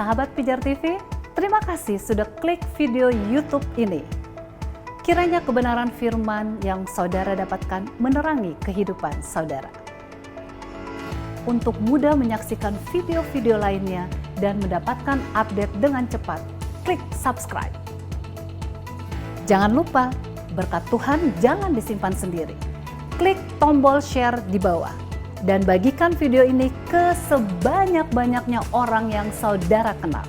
Sahabat Pijar TV, terima kasih sudah klik video YouTube ini. Kiranya kebenaran firman yang saudara dapatkan menerangi kehidupan saudara. Untuk mudah menyaksikan video-video lainnya dan mendapatkan update dengan cepat, klik subscribe. Jangan lupa, berkat Tuhan jangan disimpan sendiri. Klik tombol share di bawah dan bagikan video ini ke sebanyak-banyaknya orang yang saudara kenal.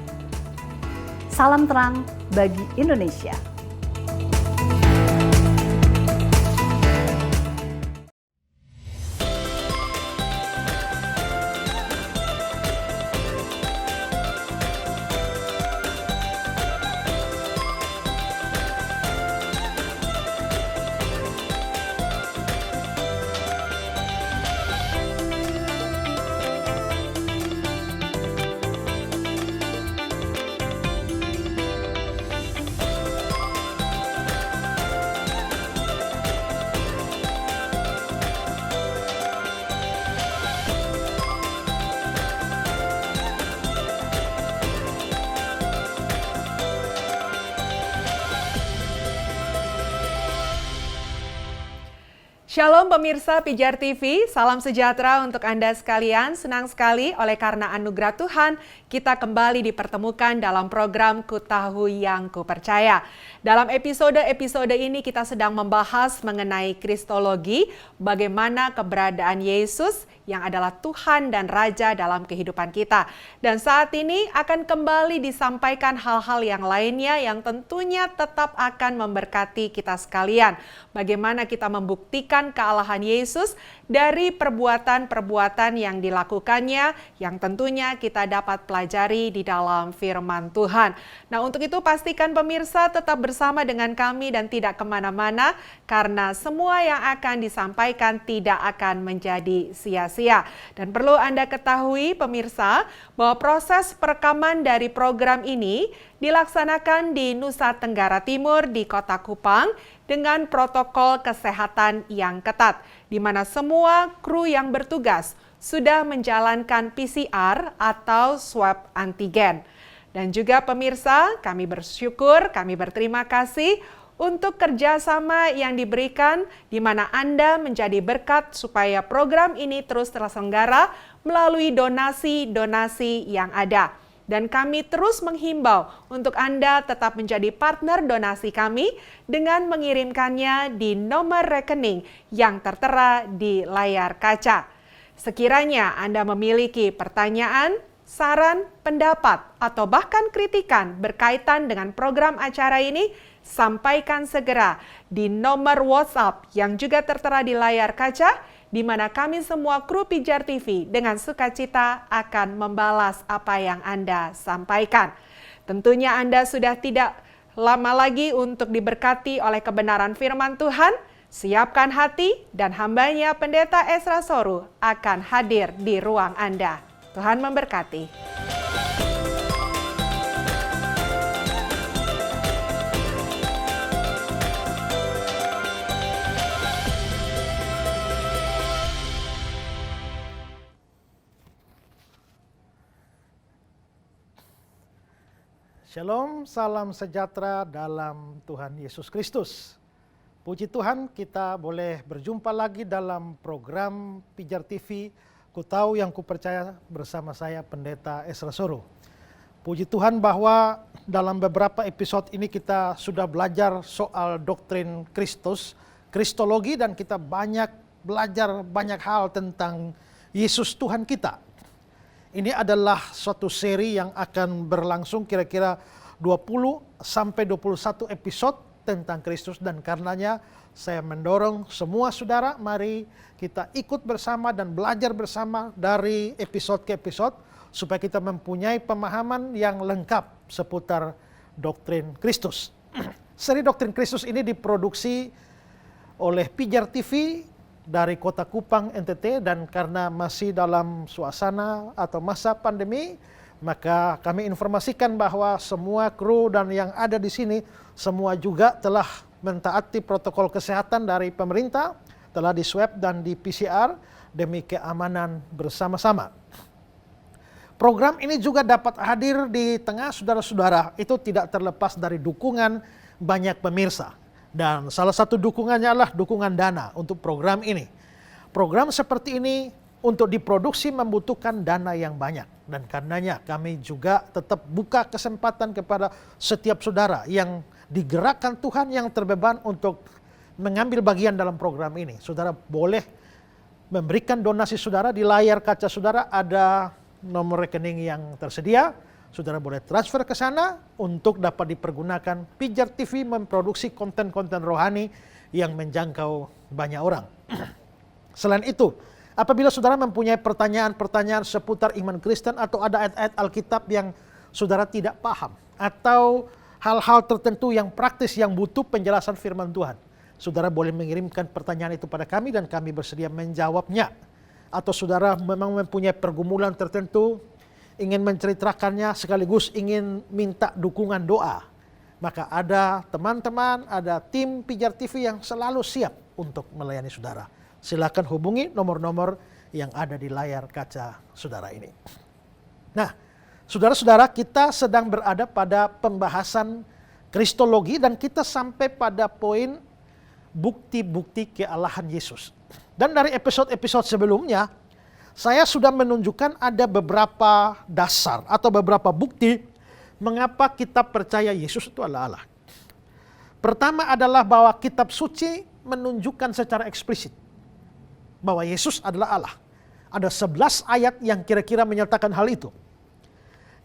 Salam terang bagi Indonesia. Shalom pemirsa Pijar TV, salam sejahtera untuk Anda sekalian. Senang sekali oleh karena anugerah Tuhan, kita kembali dipertemukan dalam program Ku Tahu Yang Ku Percaya. Dalam episode ini kita sedang membahas mengenai Kristologi, bagaimana keberadaan Yesus yang adalah Tuhan dan Raja dalam kehidupan kita. Dan saat ini akan kembali disampaikan hal-hal yang lainnya yang tentunya tetap akan memberkati kita sekalian. Bagaimana kita membuktikan kealahan Yesus dari perbuatan-perbuatan yang dilakukannya, yang tentunya kita dapat pelajari di dalam firman Tuhan. Nah, untuk itu pastikan pemirsa tetap bersama dengan kami dan tidak kemana-mana, karena semua yang akan disampaikan tidak akan menjadi sia-sia. Dan perlu Anda ketahui pemirsa, bahwa proses perekaman dari program ini dilaksanakan di Nusa Tenggara Timur di Kota Kupang dengan protokol kesehatan yang ketat, di mana semua kru yang bertugas sudah menjalankan PCR atau swab antigen. Dan juga pemirsa, kami bersyukur, kami berterima kasih untuk kerjasama yang diberikan, di mana Anda menjadi berkat supaya program ini terus terselenggara melalui donasi-donasi yang ada. Dan kami terus menghimbau untuk Anda tetap menjadi partner donasi kami dengan mengirimkannya di nomor rekening yang tertera di layar kaca. Sekiranya Anda memiliki pertanyaan, saran, pendapat, atau bahkan kritikan berkaitan dengan program acara ini, sampaikan segera di nomor WhatsApp yang juga tertera di layar kaca, di mana kami semua kru Pijar TV dengan sukacita akan membalas apa yang Anda sampaikan. Tentunya Anda sudah tidak lama lagi untuk diberkati oleh kebenaran firman Tuhan. Siapkan hati dan hambanya Pendeta Ezra Soru akan hadir di ruang Anda. Tuhan memberkati. Shalom, salam sejahtera dalam Tuhan Yesus Kristus. Puji Tuhan, kita boleh berjumpa lagi dalam program Pijar TV, Ku Tahu Yang Ku Percaya bersama saya Pendeta Ezra Soru. Puji Tuhan bahwa dalam beberapa episode ini kita sudah belajar soal doktrin Kristus, Kristologi, dan kita belajar banyak hal tentang Yesus Tuhan kita. Ini adalah suatu seri yang akan berlangsung kira-kira 20 sampai 21 episode tentang Kristus, dan karenanya saya mendorong semua saudara, mari kita ikut bersama dan belajar bersama dari episode ke episode supaya kita mempunyai pemahaman yang lengkap seputar doktrin Kristus. Seri doktrin Kristus ini diproduksi oleh Pijar TV dari Kota Kupang, NTT, dan karena masih dalam suasana atau masa pandemi, maka kami informasikan bahwa semua kru dan yang ada di sini semua juga telah mentaati protokol kesehatan dari pemerintah, telah di swab dan di PCR demi keamanan bersama-sama. Program ini juga dapat hadir di tengah saudara-saudara itu tidak terlepas dari dukungan banyak pemirsa. Dan salah satu dukungannya adalah dukungan dana untuk program ini. Program seperti ini untuk diproduksi membutuhkan dana yang banyak. Dan karenanya kami juga tetap buka kesempatan kepada setiap saudara yang digerakkan Tuhan yang terbeban untuk mengambil bagian dalam program ini. Saudara boleh memberikan donasi saudara. Di layar kaca saudara ada nomor rekening yang tersedia. Saudara boleh transfer ke sana untuk dapat dipergunakan Pijar TV memproduksi konten-konten rohani yang menjangkau banyak orang. Selain itu, apabila saudara mempunyai pertanyaan-pertanyaan seputar iman Kristen atau ada ayat-ayat Alkitab yang saudara tidak paham atau hal-hal tertentu yang praktis yang butuh penjelasan firman Tuhan, saudara boleh mengirimkan pertanyaan itu pada kami dan kami bersedia menjawabnya. Atau saudara memang mempunyai pergumulan tertentu, ingin menceritakannya sekaligus ingin minta dukungan doa, maka ada teman-teman, ada tim Pijar TV yang selalu siap untuk melayani saudara. Silakan hubungi nomor-nomor yang ada di layar kaca saudara ini. Nah, saudara-saudara, kita sedang berada pada pembahasan Kristologi dan kita sampai pada poin bukti-bukti kealahan Yesus. Dan dari episode-episode sebelumnya, saya sudah menunjukkan ada beberapa dasar atau beberapa bukti mengapa kita percaya Yesus itu adalah Allah. Pertama adalah bahwa kitab suci menunjukkan secara eksplisit bahwa Yesus adalah Allah. Ada 11 ayat yang kira-kira menyatakan hal itu.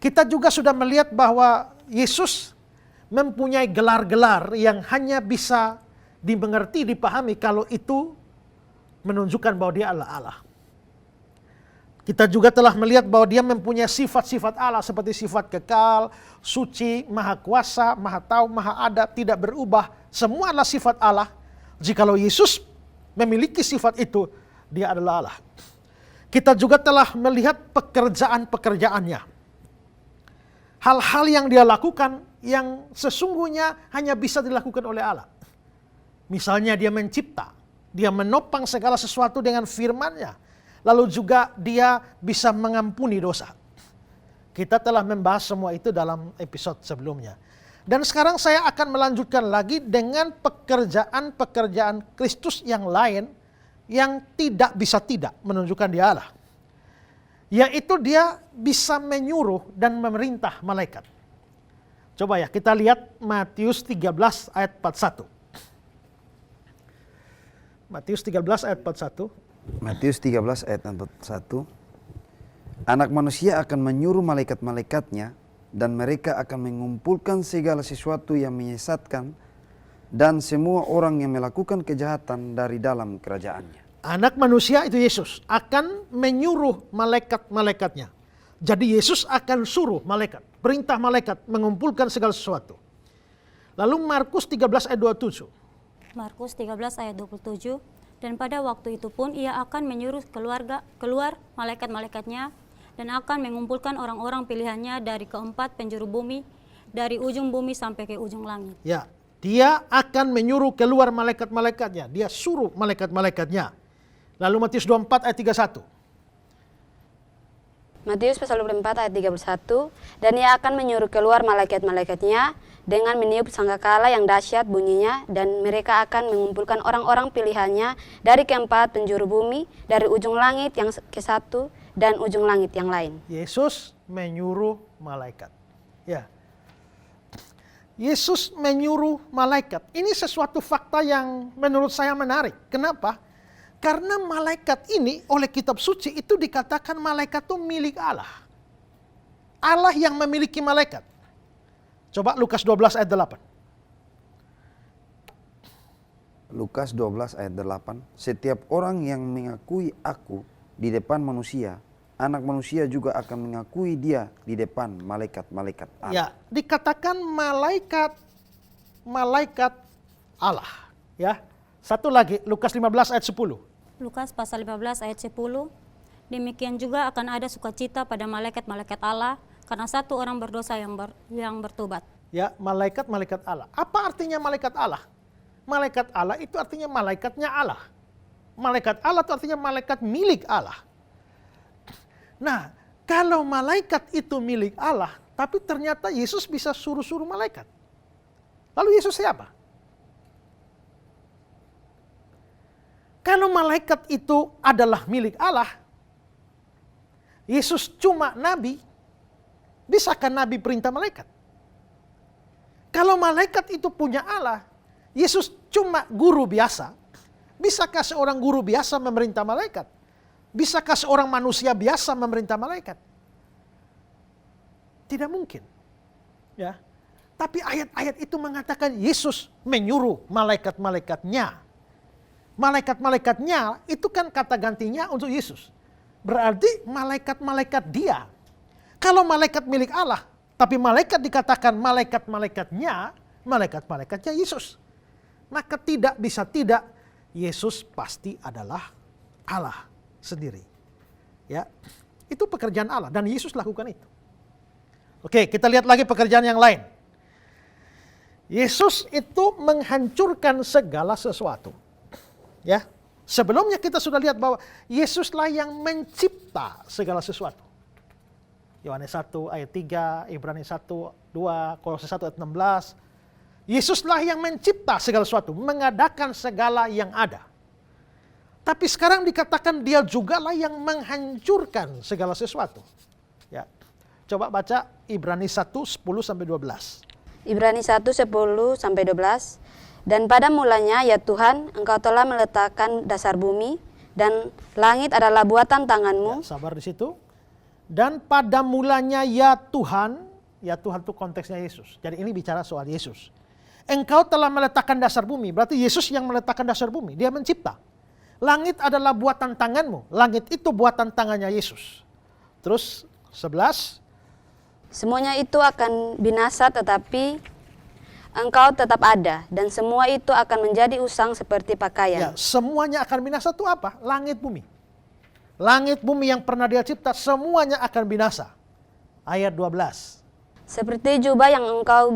Kita juga sudah melihat bahwa Yesus mempunyai gelar-gelar yang hanya bisa dimengerti, dipahami kalau itu menunjukkan bahwa dia adalah Allah. Kita juga telah melihat bahwa dia mempunyai sifat-sifat Allah seperti sifat kekal, suci, maha kuasa, maha tahu, maha ada, tidak berubah. Semua adalah sifat Allah. Jikalau Yesus memiliki sifat itu, dia adalah Allah. Kita juga telah melihat pekerjaan-pekerjaannya. Hal-hal yang dia lakukan yang sesungguhnya hanya bisa dilakukan oleh Allah. Misalnya dia mencipta, dia menopang segala sesuatu dengan firman-Nya. Lalu juga dia bisa mengampuni dosa. Kita telah membahas semua itu dalam episode sebelumnya. Dan sekarang saya akan melanjutkan lagi dengan pekerjaan-pekerjaan Kristus yang lain yang tidak bisa tidak menunjukkan dia Allah. Yaitu dia bisa menyuruh dan memerintah malaikat. Coba ya kita lihat Matius 13 ayat 41. Matius 13 ayat 41. Matius 13 ayat 41. Anak manusia akan menyuruh malaikat-malaikatnya dan mereka akan mengumpulkan segala sesuatu yang menyesatkan dan semua orang yang melakukan kejahatan dari dalam kerajaannya. Anak manusia itu Yesus akan menyuruh malaikat-malaikatnya. Jadi Yesus akan suruh malaikat, perintah malaikat mengumpulkan segala sesuatu. Lalu Markus 13 ayat 27. Markus 13 ayat 27, dan pada waktu itu pun ia akan menyuruh keluar malaikat-malaikatnya dan akan mengumpulkan orang-orang pilihannya dari keempat penjuru bumi, dari ujung bumi sampai ke ujung langit. Ya, dia akan menyuruh keluar malaikat-malaikatnya, dia suruh malaikat-malaikatnya. Lalu Matius 24 ayat 31. Matius pasal 24 ayat 31, dan ia akan menyuruh keluar malaikat-malaikatnya dengan meniup sangkakala yang dahsyat bunyinya, dan mereka akan mengumpulkan orang-orang pilihannya dari keempat penjuru bumi, dari ujung langit yang ke satu dan ujung langit yang lain. Yesus menyuruh malaikat. Ya. Yesus menyuruh malaikat. Ini sesuatu fakta yang menurut saya menarik. Kenapa? Karena malaikat ini oleh kitab suci itu dikatakan malaikat itu milik Allah. Allah yang memiliki malaikat. Coba Lukas 12 ayat 8. Lukas 12 ayat 8. Setiap orang yang mengakui aku di depan manusia, anak manusia juga akan mengakui dia di depan malaikat-malaikat Allah. Ya, dikatakan malaikat Allah. Ya. Satu lagi Lukas 15 ayat 10. Lukas pasal 15 ayat 10, demikian juga akan ada sukacita pada malaikat-malaikat Allah karena satu orang berdosa yang bertobat. Ya, malaikat-malaikat Allah. Apa artinya malaikat Allah? Malaikat Allah itu artinya malaikatnya Allah. Malaikat Allah itu artinya malaikat milik Allah. Nah, Kalau malaikat itu milik Allah, tapi ternyata Yesus bisa suruh-suruh malaikat. Lalu Yesus siapa? Kalau malaikat itu adalah milik Allah, Yesus cuma nabi, bisakah nabi perintah malaikat? Kalau malaikat itu punya Allah, Yesus cuma guru biasa, bisakah seorang guru biasa memerintah malaikat? Bisakah seorang manusia biasa memerintah malaikat? Tidak mungkin. Ya. Tapi ayat-ayat itu mengatakan Yesus menyuruh malaikat-malaikatnya. Malaikat-malaikatnya itu kan kata gantinya untuk Yesus. Berarti malaikat-malaikat dia. Kalau malaikat milik Allah, tapi malaikat dikatakan malaikat-malaikatnya, malaikat-malaikatnya Yesus. Maka tidak bisa tidak, Yesus pasti adalah Allah sendiri. Ya, itu pekerjaan Allah dan Yesus lakukan itu. Oke, kita lihat lagi pekerjaan yang lain. Yesus itu menghancurkan segala sesuatu. Ya, sebelumnya kita sudah lihat bahwa Yesuslah yang mencipta segala sesuatu. Yohanes 1 ayat 3, Ibrani 1, 2, Kolose 1 ayat 16. Yesuslah yang mencipta segala sesuatu, mengadakan segala yang ada. Tapi sekarang dikatakan dia jugalah yang menghancurkan segala sesuatu. Ya. Coba baca Ibrani 1, 10-12. Ibrani 1, 10-12. Dan pada mulanya ya Tuhan, Engkau telah meletakkan dasar bumi, dan langit adalah buatan tanganmu. Ya, sabar di situ. Dan pada mulanya ya Tuhan itu konteksnya Yesus. Jadi ini bicara soal Yesus. Engkau telah meletakkan dasar bumi, berarti Yesus yang meletakkan dasar bumi, dia mencipta. Langit adalah buatan tanganmu. Langit itu buatan tangannya Yesus. Terus 11. Semuanya itu akan binasa, tetapi Engkau tetap ada, dan semua itu akan menjadi usang seperti Ya, pakaian. semuanya akan binasa itu apa? Langit bumi. Langit bumi yang pernah dia cipta semuanya akan binasa. Ayat 12. Seperti jubah yang Engkau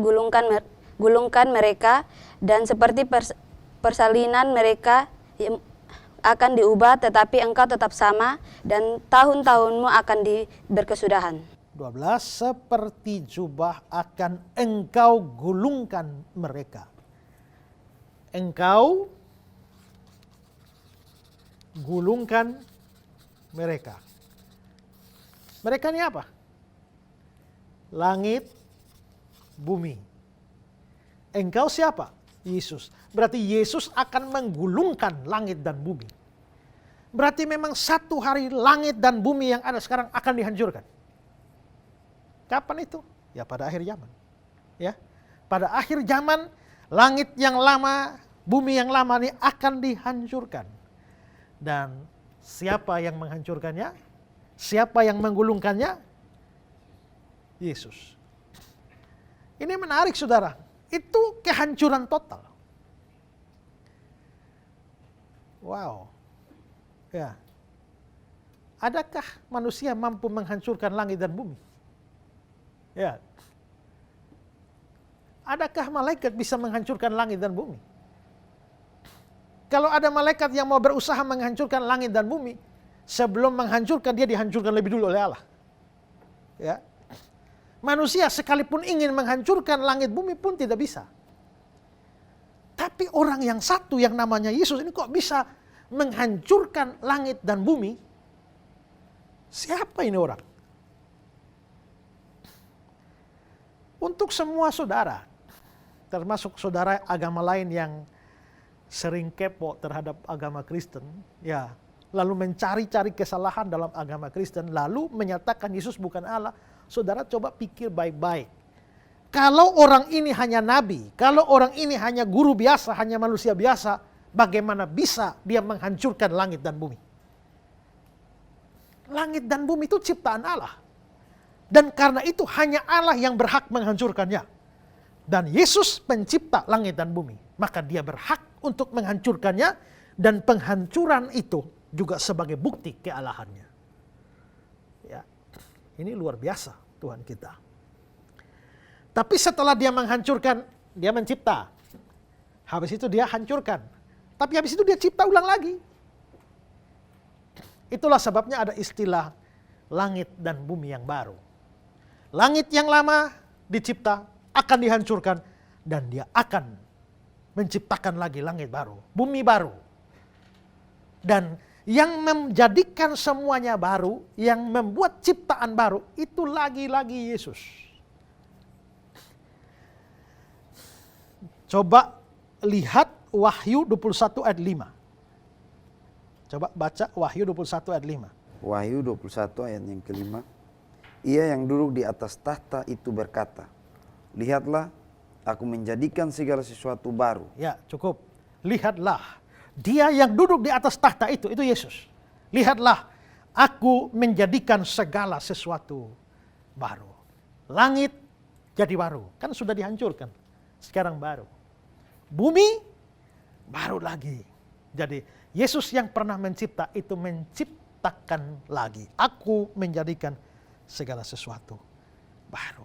gulungkan mereka, dan seperti persalinan mereka akan diubah, tetapi Engkau tetap sama, dan tahun-tahunmu akan berkesudahan. 12. Seperti jubah akan Engkau gulungkan mereka. Engkau gulungkan mereka. Mereka ini apa? Langit, bumi. Engkau siapa? Yesus. Berarti Yesus akan menggulungkan langit dan bumi. Berarti memang satu hari langit dan bumi yang ada sekarang akan dihancurkan. Kapan itu? Ya pada akhir zaman. Ya, pada akhir zaman langit yang lama, bumi yang lama ini akan dihancurkan. Dan siapa yang menghancurkannya? Siapa yang menggulungkannya? Yesus. Ini menarik saudara. Itu kehancuran total. Wow. Ya. Adakah manusia mampu menghancurkan langit dan bumi? Ya. Adakah malaikat bisa menghancurkan langit dan bumi? Kalau ada malaikat yang mau berusaha menghancurkan langit dan bumi, sebelum menghancurkan dia dihancurkan lebih dulu oleh Allah. Ya. Manusia sekalipun ingin menghancurkan langit bumi pun tidak bisa. Tapi orang yang satu yang namanya Yesus ini kok bisa menghancurkan langit dan bumi? Siapa ini orang? Untuk semua saudara, termasuk saudara agama lain yang sering kepo terhadap agama Kristen, ya, lalu mencari-cari kesalahan dalam agama Kristen, lalu menyatakan Yesus bukan Allah, saudara coba pikir baik-baik. Kalau orang ini hanya nabi, kalau orang ini hanya guru biasa, hanya manusia biasa, bagaimana bisa dia menghancurkan langit dan bumi? Langit dan bumi itu ciptaan Allah. Dan karena itu hanya Allah yang berhak menghancurkannya. Dan Yesus pencipta langit dan bumi. Maka dia berhak untuk menghancurkannya. Dan penghancuran itu juga sebagai bukti kealahannya. Ya, ini luar biasa Tuhan kita. Tapi setelah dia menghancurkan, dia mencipta. Habis itu dia hancurkan. Tapi habis itu dia cipta ulang lagi. Itulah sebabnya ada istilah langit dan bumi yang baru. Langit yang lama dicipta akan dihancurkan dan dia akan menciptakan lagi langit baru, bumi baru. Dan yang menjadikan semuanya baru, yang membuat ciptaan baru, itu lagi-lagi Yesus. Coba lihat Wahyu 21 ayat 5. Coba baca Wahyu 21 ayat 5. Wahyu 21 ayat yang kelima. Ia yang duduk di atas tahta itu berkata, lihatlah, aku menjadikan segala sesuatu baru. Ya, cukup. Lihatlah. Dia yang duduk di atas tahta itu Yesus. Lihatlah, aku menjadikan segala sesuatu baru. Langit jadi baru. Kan sudah dihancurkan. Sekarang baru. Bumi baru lagi. Jadi Yesus yang pernah mencipta itu menciptakan lagi. Aku menjadikan segala sesuatu baru.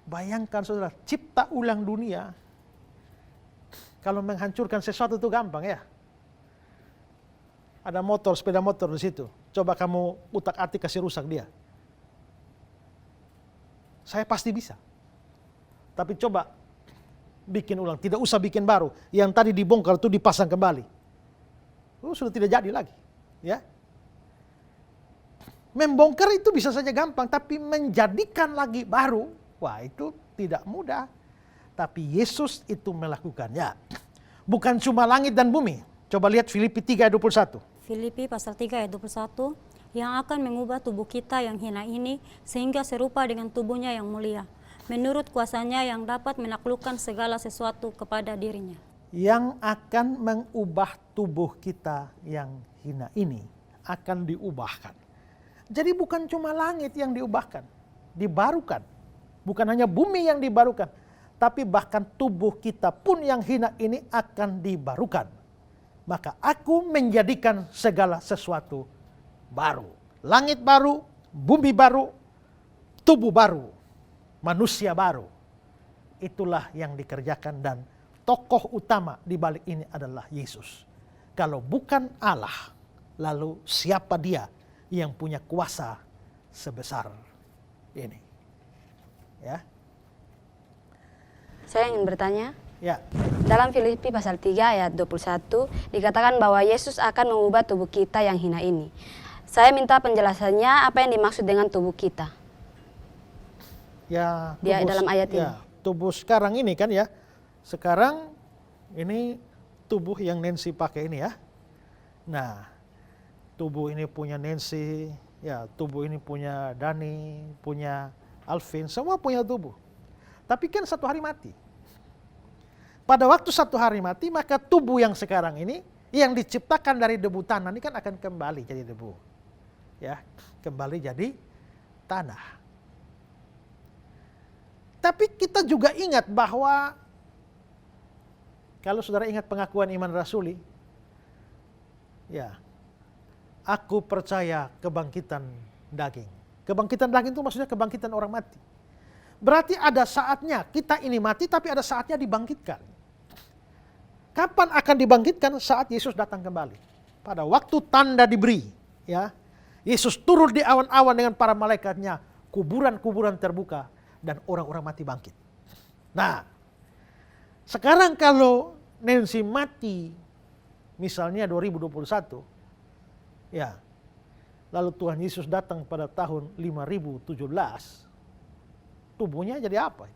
Bayangkan saudara, cipta ulang dunia. Kalau menghancurkan sesuatu itu gampang ya. Ada motor, sepeda motor di situ. Coba kamu utak-atik kasih rusak dia. Saya pasti bisa. Tapi coba bikin ulang, tidak usah bikin baru. Yang tadi dibongkar itu dipasang kembali. Sudah tidak jadi lagi, ya. Membongkar itu bisa saja gampang, tapi menjadikan lagi baru, wah itu tidak mudah. Tapi Yesus itu melakukannya. Bukan cuma langit dan bumi. Coba lihat Filipi 3 ayat 21. Filipi pasal 3 ayat 21, yang akan mengubah tubuh kita yang hina ini sehingga serupa dengan tubuhnya yang mulia, menurut kuasanya yang dapat menaklukkan segala sesuatu kepada dirinya. Yang akan mengubah tubuh kita yang hina ini akan diubahkan. Jadi bukan cuma langit yang diubahkan, dibarukan. Bukan hanya bumi yang dibarukan, tapi bahkan tubuh kita pun yang hina ini akan dibarukan. Maka aku menjadikan segala sesuatu baru. Langit baru, bumi baru, tubuh baru, manusia baru. Itulah yang dikerjakan dan tokoh utama di balik ini adalah Yesus. Kalau bukan Allah, lalu siapa dia yang punya kuasa sebesar ini? Ya. Saya ingin bertanya. Ya. Dalam Filipi pasal 3 ayat 21 dikatakan bahwa Yesus akan mengubah tubuh kita yang hina ini. Saya minta penjelasannya apa yang dimaksud dengan tubuh kita. Ya, Dia dalam ayat ini. Tubuh sekarang ini kan ya. Sekarang ini tubuh yang Nancy pakai ini ya. Nah, tubuh ini punya Nancy, ya, tubuh ini punya Dani, punya Alvin, semua punya tubuh. Tapi kan satu hari mati. Pada waktu satu hari mati, maka tubuh yang sekarang ini, yang diciptakan dari debu tanah ini kan akan kembali jadi debu. Ya, kembali jadi tanah. Tapi kita juga ingat bahwa, kalau saudara ingat pengakuan iman rasuli, ya, aku percaya kebangkitan daging. Kebangkitan daging itu maksudnya kebangkitan orang mati. Berarti ada saatnya kita ini mati, tapi ada saatnya dibangkitkan. Kapan akan dibangkitkan? Saat Yesus datang kembali. Pada waktu tanda diberi, ya, Yesus turun di awan-awan dengan para malaikatnya, kuburan-kuburan terbuka dan orang-orang mati bangkit. Nah, sekarang kalau Nancy mati, misalnya 2021, ya, lalu Tuhan Yesus datang pada tahun 5017, tubuhnya jadi apa?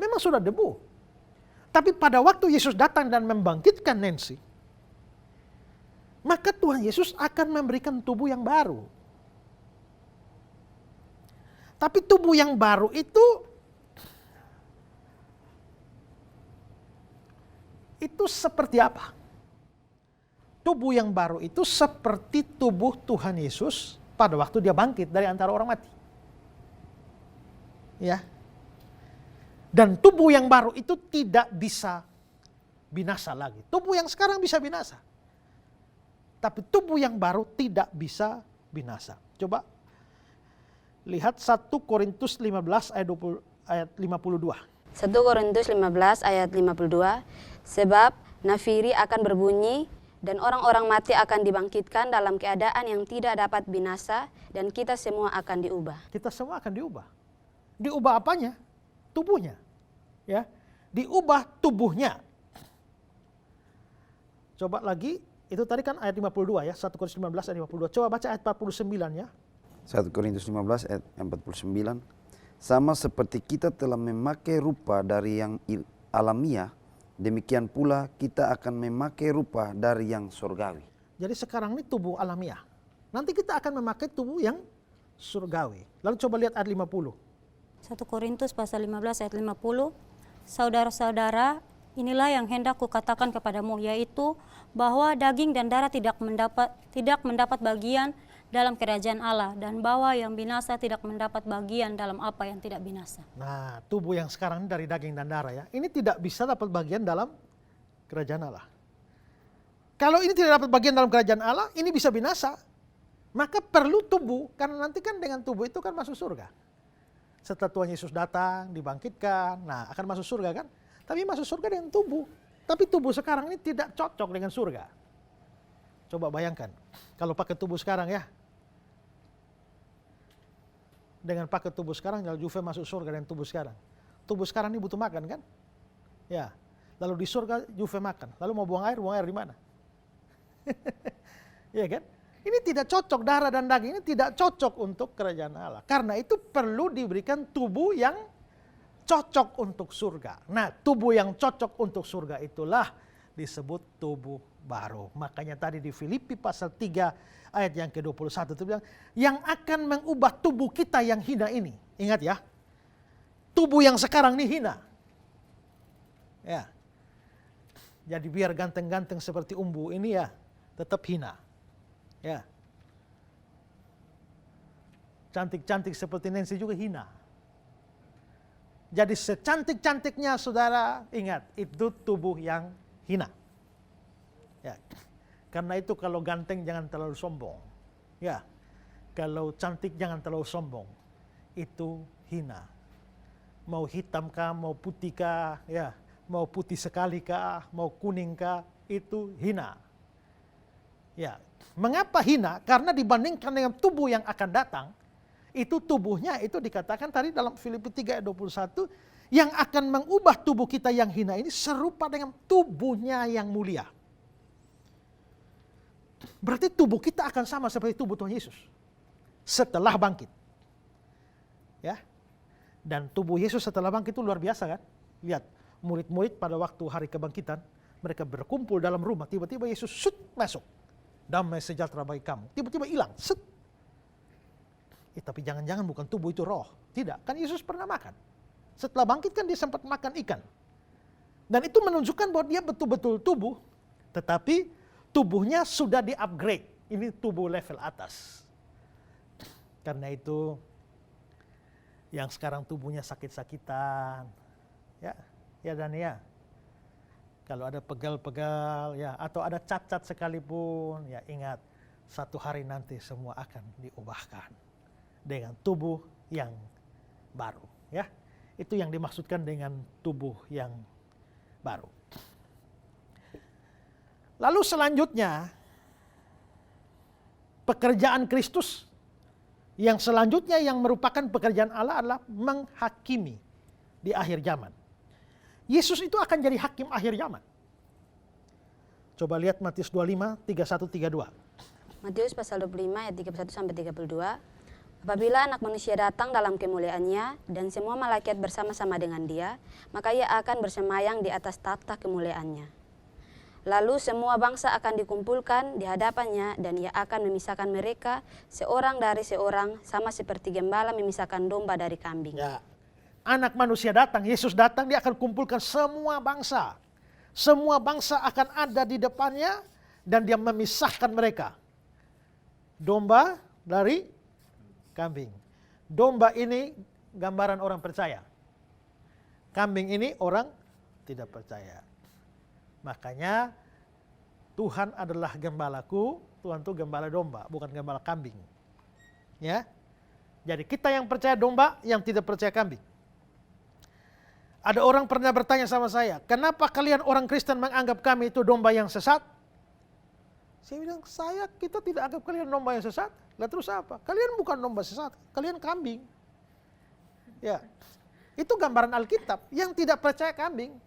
Memang sudah debu. Tapi pada waktu Yesus datang dan membangkitkan Nancy, maka Tuhan Yesus akan memberikan tubuh yang baru. Tapi tubuh yang baru itu seperti apa? Tubuh yang baru itu seperti tubuh Tuhan Yesus pada waktu dia bangkit dari antara orang mati. Ya. Dan tubuh yang baru itu tidak bisa binasa lagi. Tubuh yang sekarang bisa binasa. Tapi tubuh yang baru tidak bisa binasa. Coba lihat 1 Korintus 15 ayat 52. 1 Korintus 15 ayat 52, sebab nafiri akan berbunyi Dan orang-orang mati akan dibangkitkan dalam keadaan yang tidak dapat binasa, dan kita semua akan diubah. Kita semua akan diubah. Diubah apanya? Tubuhnya. Ya, diubah tubuhnya. Coba lagi, itu tadi kan ayat 52 ya, 1 Korintus 15 ayat 52. Coba baca ayat 49 ya. 1 Korintus 15 ayat 49. Sama seperti kita telah memakai rupa dari yang alamiah, demikian pula kita akan memakai rupa dari yang surgawi. Jadi sekarang ini tubuh alamiah. Nanti kita akan memakai tubuh yang surgawi. Lalu coba lihat ayat 50. 1 Korintus pasal 15 ayat 50. Saudara-saudara, inilah yang hendak kukatakan kepadamu, yaitu bahwa daging dan darah tidak mendapat bagian dalam kerajaan Allah, dan bahwa yang binasa tidak mendapat bagian dalam apa yang tidak binasa. Nah, tubuh yang sekarang ini dari daging dan darah ya, ini tidak bisa dapat bagian dalam kerajaan Allah. Kalau ini tidak dapat bagian dalam kerajaan Allah, ini bisa binasa. Maka perlu tubuh, karena nanti kan dengan tubuh itu kan masuk surga. Setelah Tuhan Yesus datang, dibangkitkan, nah akan masuk surga kan? Tapi masuk surga dengan tubuh. Tapi tubuh sekarang ini tidak cocok dengan surga. Coba bayangkan, kalau pakai tubuh sekarang ya, dengan pakai tubuh sekarang, kalau Juve masuk surga dengan tubuh sekarang. Tubuh sekarang ini butuh makan kan? Ya. Lalu di surga Juve makan. Lalu mau buang air di mana? Iya kan? Ini tidak cocok, darah dan daging ini tidak cocok untuk kerajaan Allah. Karena itu perlu diberikan tubuh yang cocok untuk surga. Nah, tubuh yang cocok untuk surga itulah disebut tubuh baru. Makanya tadi di Filipi pasal 3 ayat yang ke-21 itu bilang, yang akan mengubah tubuh kita yang hina ini. Ingat ya, tubuh yang sekarang ini hina. Ya. Jadi biar ganteng-ganteng seperti umbu ini ya, tetap hina. Ya. Cantik-cantik seperti Nancy juga hina. Jadi secantik-cantiknya saudara, ingat, itu tubuh yang hina. Ya. Karena itu kalau ganteng jangan terlalu sombong. Ya. Kalau cantik jangan terlalu sombong. Itu hina. Mau hitam kah, mau putih kah, ya, mau putih sekali kah, mau kuning kah, itu hina. Ya. Mengapa hina? Karena dibandingkan dengan tubuh yang akan datang, itu tubuhnya itu dikatakan tadi dalam Filipi 3 ayat 21, yang akan mengubah tubuh kita yang hina ini serupa dengan tubuhnya yang mulia. Berarti tubuh kita akan sama seperti tubuh Tuhan Yesus setelah bangkit. Ya. Dan tubuh Yesus setelah bangkit itu luar biasa kan? Lihat, murid-murid pada waktu hari kebangkitan, mereka berkumpul dalam rumah, tiba-tiba Yesus masuk. Damai sejahtera bagi kamu. Tiba-tiba hilang. Tapi jangan-jangan bukan tubuh itu roh. Tidak, kan Yesus pernah makan. Setelah bangkit kan dia sempat makan ikan. Dan itu menunjukkan bahwa dia betul-betul tubuh, tetapi tubuhnya sudah di-upgrade. Ini tubuh level atas. Karena itu, yang sekarang tubuhnya sakit-sakitan, ya dan ya. Kalau ada pegal-pegal, ya, atau ada cacat sekalipun, ya ingat, satu hari nanti semua akan diubahkan dengan tubuh yang baru. Ya, itu yang dimaksudkan dengan tubuh yang baru. Lalu selanjutnya, pekerjaan Kristus yang selanjutnya yang merupakan pekerjaan Allah adalah menghakimi di akhir zaman. Yesus itu akan jadi hakim akhir zaman. Coba lihat Matius 25, 31, 32. Matius pasal 25 ayat 31 sampai 32. Apabila Anak Manusia datang dalam kemuliaannya dan semua malaikat bersama-sama dengan dia, maka ia akan bersemayam di atas takhta kemuliaannya. Lalu semua bangsa akan dikumpulkan di hadapannya dan ia akan memisahkan mereka seorang dari seorang sama seperti gembala memisahkan domba dari kambing. Ya. Anak Manusia datang, Yesus datang, dia akan kumpulkan semua bangsa. Semua bangsa akan ada di depannya dan dia memisahkan mereka. Domba dari kambing. Domba ini gambaran orang percaya. Kambing ini orang tidak percaya. Makanya Tuhan adalah gembalaku, Tuhan itu gembala domba, bukan gembala kambing. Ya. Jadi kita yang percaya domba, yang tidak percaya kambing. Ada orang pernah bertanya sama saya, kenapa kalian orang Kristen menganggap kami itu domba yang sesat? Saya bilang, kita tidak anggap kalian domba yang sesat. Lah terus apa? Kalian bukan domba sesat, kalian kambing. Ya, itu gambaran Alkitab. Yang tidak percaya kambing,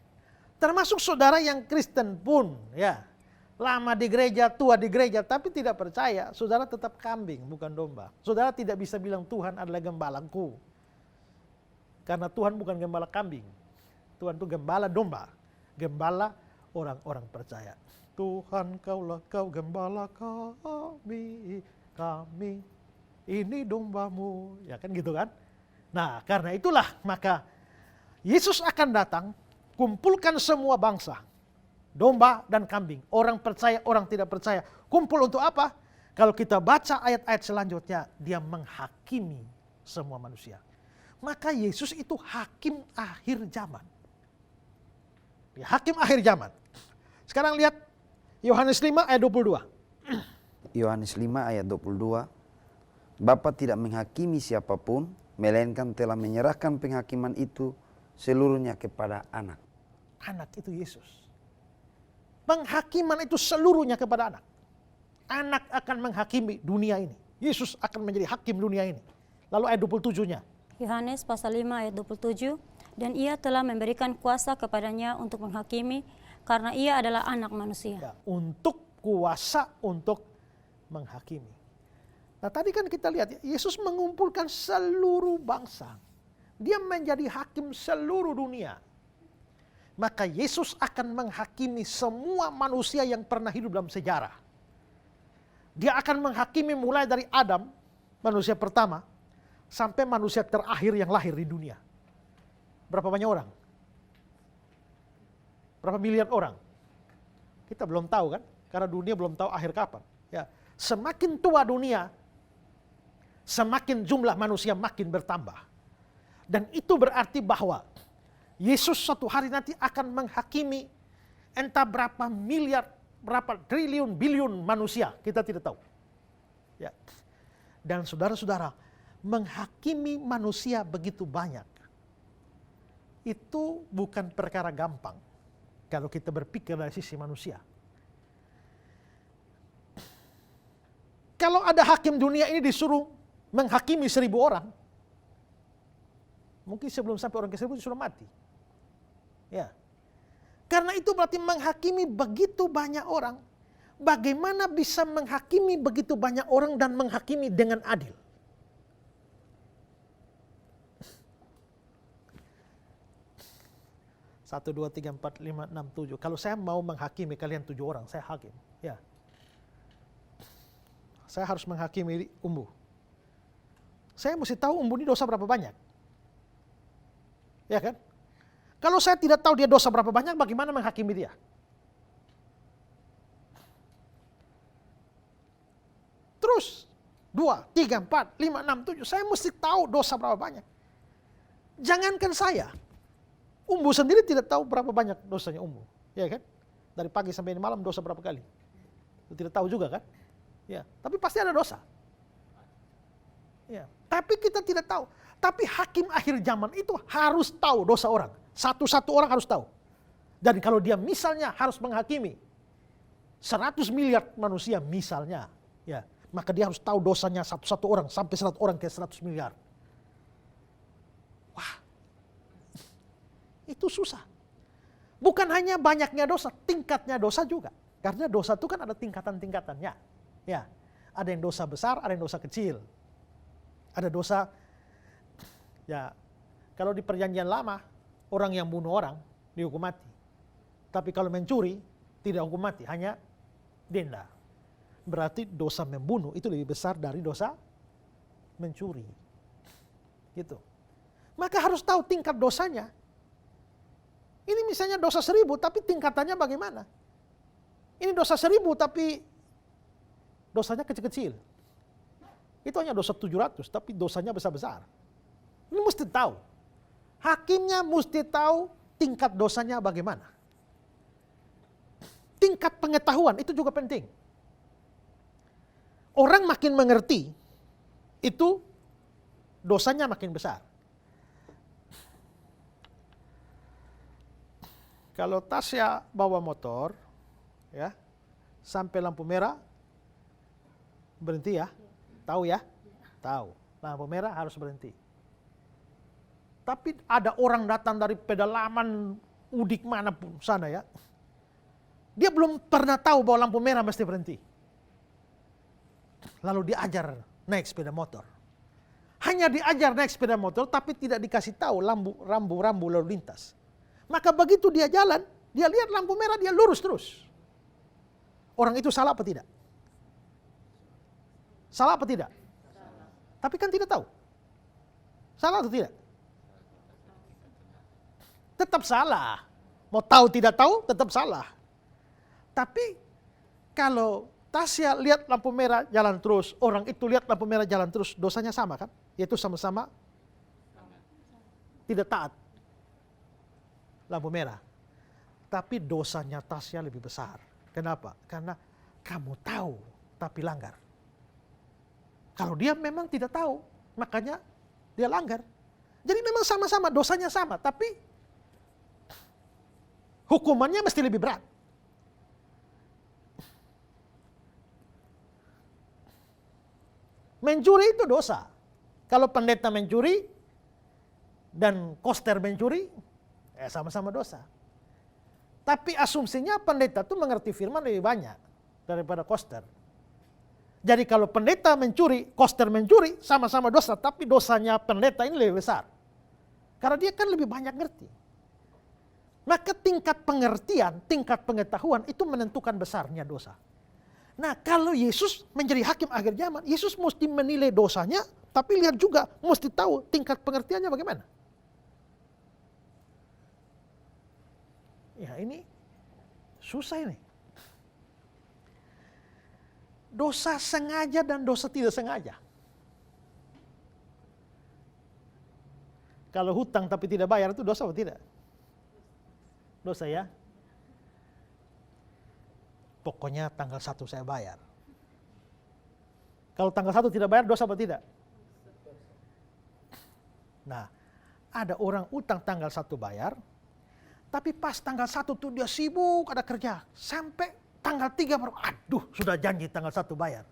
termasuk saudara yang Kristen pun, ya, lama di gereja, tua di gereja, tapi tidak percaya, saudara tetap kambing, bukan domba. Saudara tidak bisa bilang Tuhan adalah gembalaku. Karena Tuhan bukan gembala kambing. Tuhan itu gembala domba. Gembala orang-orang percaya. Tuhan kau gembala kami, ini dombamu. Ya kan gitu kan. Nah karena itulah maka Yesus akan datang, kumpulkan semua bangsa. Domba dan kambing. Orang percaya, orang tidak percaya. Kumpul untuk apa? Kalau kita baca ayat-ayat selanjutnya, dia menghakimi semua manusia. Maka Yesus itu hakim akhir zaman. Dia hakim akhir zaman. Sekarang lihat Yohanes 5 ayat 22. Yohanes 5 ayat 22. Bapa tidak menghakimi siapapun, melainkan telah menyerahkan penghakiman itu seluruhnya kepada anak. Anak itu Yesus. Penghakiman itu seluruhnya kepada anak. Anak akan menghakimi dunia ini. Yesus akan menjadi hakim dunia ini. Lalu ayat 27-nya. Yohanes pasal 5 ayat 27, dan ia telah memberikan kuasa kepadanya untuk menghakimi, karena ia adalah anak manusia. Ya, untuk kuasa untuk menghakimi. Nah tadi kan kita lihat, Yesus mengumpulkan seluruh bangsa. Dia menjadi hakim seluruh dunia. Maka Yesus akan menghakimi semua manusia yang pernah hidup dalam sejarah. Dia akan menghakimi mulai dari Adam, manusia pertama, sampai manusia terakhir yang lahir di dunia. Berapa banyak orang? Berapa miliar orang? Kita belum tahu kan? Karena dunia belum tahu akhir kapan. Ya, semakin tua dunia, semakin jumlah manusia makin bertambah. Dan itu berarti bahwa Yesus suatu hari nanti akan menghakimi entah berapa miliar, berapa triliun, biliun manusia. Kita tidak tahu. Ya. Dan saudara-saudara, menghakimi manusia begitu banyak. Itu bukan perkara gampang. Kalau kita berpikir dari sisi manusia. Kalau ada hakim dunia ini disuruh menghakimi 1000 orang. Mungkin sebelum sampai orang ke-1000 sudah mati. Ya. Karena itu berarti menghakimi begitu banyak orang. Bagaimana bisa menghakimi begitu banyak orang dan menghakimi dengan adil? Satu, dua, tiga, empat, lima, enam, tujuh. Kalau saya mau menghakimi kalian 7 orang, saya hakim. Ya. Saya harus menghakimi Umbu. Saya mesti tahu Umbu ini dosa berapa banyak. Ya kan? Kalau saya tidak tahu dia dosa berapa banyak, bagaimana menghakimi dia? Terus 2, 3, 4, 5, 6, 7. Saya mesti tahu dosa berapa banyak. Jangankan saya. Umbu sendiri tidak tahu berapa banyak dosanya Umbu. Ya kan? Dari pagi sampai malam dosa berapa kali. Tidak tahu juga kan? Ya, tapi pasti ada dosa. Ya, tapi kita tidak tahu. Tapi hakim akhir zaman itu harus tahu dosa orang. Satu-satu orang harus tahu. Dan kalau dia misalnya harus menghakimi 100 miliar manusia misalnya, ya, maka dia harus tahu dosanya satu-satu orang sampai 100 orang ke 100 miliar. Wah, itu susah. Bukan hanya banyaknya dosa, tingkatnya dosa juga. Karena dosa itu kan ada tingkatan-tingkatannya. Ya, ada yang dosa besar, ada yang dosa kecil. Ada dosa, ya, kalau di perjanjian lama, orang yang bunuh orang dihukum mati. Tapi kalau mencuri, tidak hukum mati, hanya denda. Berarti dosa membunuh itu lebih besar dari dosa mencuri. Gitu. Maka harus tahu tingkat dosanya. Ini misalnya dosa 1000, tapi tingkatannya bagaimana? Ini dosa 1000, tapi dosanya kecil-kecil. Itu hanya dosa 700, tapi dosanya besar-besar. Ini mesti tahu. Hakimnya mesti tahu tingkat dosanya bagaimana. Tingkat pengetahuan itu juga penting. Orang makin mengerti, itu dosanya makin besar. Kalau Tasya bawa motor, ya, sampai lampu merah berhenti ya. Tahu ya? Tahu. Lampu merah harus berhenti. Tapi ada orang datang dari pedalaman udik manapun sana ya. Dia belum pernah tahu bahwa lampu merah mesti berhenti. Lalu diajar naik sepeda motor. Hanya diajar naik sepeda motor tapi tidak dikasih tahu rambu lalu lintas. Maka begitu dia jalan, dia lihat lampu merah, dia lurus terus. Orang itu salah apa tidak? Salah apa tidak? Tapi kan tidak tahu. Salah atau tidak? Tetap salah. Mau tahu tidak tahu, tetap salah. Tapi kalau Tasya lihat lampu merah jalan terus, orang itu lihat lampu merah jalan terus, dosanya sama kan? Yaitu sama-sama tidak taat lampu merah. Tapi dosanya Tasya lebih besar. Kenapa? Karena kamu tahu tapi langgar. Kalau dia memang tidak tahu, makanya dia langgar. Jadi memang sama-sama, dosanya sama, tapi hukumannya mesti lebih berat. Mencuri itu dosa. Kalau pendeta mencuri dan koster mencuri, sama-sama dosa. Tapi asumsinya pendeta itu mengerti firman lebih banyak daripada koster. Jadi kalau pendeta mencuri, koster mencuri, sama-sama dosa, tapi dosanya pendeta ini lebih besar. Karena dia kan lebih banyak ngerti. Maka tingkat pengertian, tingkat pengetahuan itu menentukan besarnya dosa. Nah kalau Yesus menjadi hakim akhir zaman, Yesus mesti menilai dosanya, tapi lihat juga mesti tahu tingkat pengertiannya bagaimana. Ya ini susah ini. Dosa sengaja dan dosa tidak sengaja. Kalau hutang tapi tidak bayar itu dosa atau tidak? Dosa ya. Pokoknya tanggal 1 saya bayar. Kalau tanggal 1 tidak bayar dosa atau tidak? Nah, ada orang utang tanggal 1 bayar, tapi pas tanggal 1 tuh dia sibuk ada kerja. Sampai tanggal 3 baru, aduh sudah janji tanggal 1 bayar.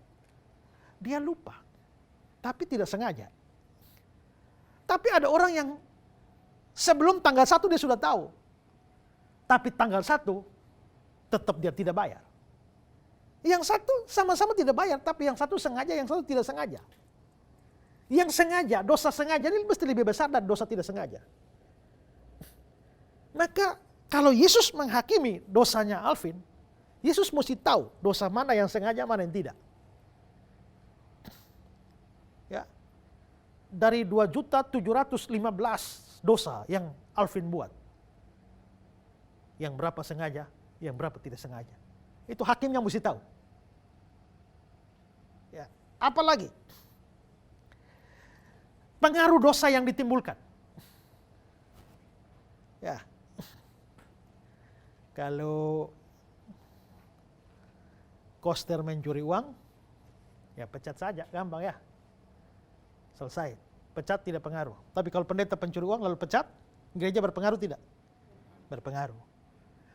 Dia lupa, tapi tidak sengaja. Tapi ada orang yang sebelum tanggal 1 dia sudah tahu. Tapi tanggal 1 tetap dia tidak bayar. Yang satu sama-sama tidak bayar, tapi yang satu sengaja, yang satu tidak sengaja. Yang sengaja, dosa sengaja ini mesti lebih besar dan dosa tidak sengaja. Maka kalau Yesus menghakimi dosanya Alvin, Yesus mesti tahu dosa mana yang sengaja, mana yang tidak. Ya. Dari 2.715 dosa yang Alvin buat. Yang berapa sengaja, yang berapa tidak sengaja. Itu hakimnya mesti tahu. Ya. Apalagi pengaruh dosa yang ditimbulkan. Ya. Kalau koster mencuri uang, ya pecat saja, gampang ya. Selesai. Pecat tidak pengaruh. Tapi kalau pendeta pencuri uang lalu pecat, gereja berpengaruh tidak? Berpengaruh.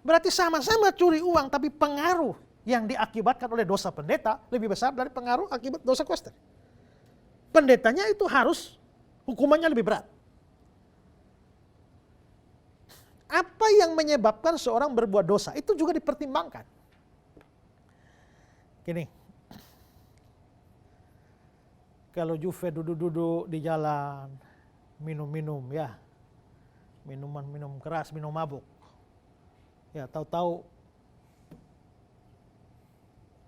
Berarti sama-sama curi uang, tapi pengaruh yang diakibatkan oleh dosa pendeta lebih besar dari pengaruh akibat dosa koster. Pendetanya itu harus hukumannya lebih berat. Apa yang menyebabkan seorang berbuat dosa itu juga dipertimbangkan. Gini, kalau Juve duduk-duduk di jalan, minum-minum ya, minum keras, minum mabuk. Ya tahu-tahu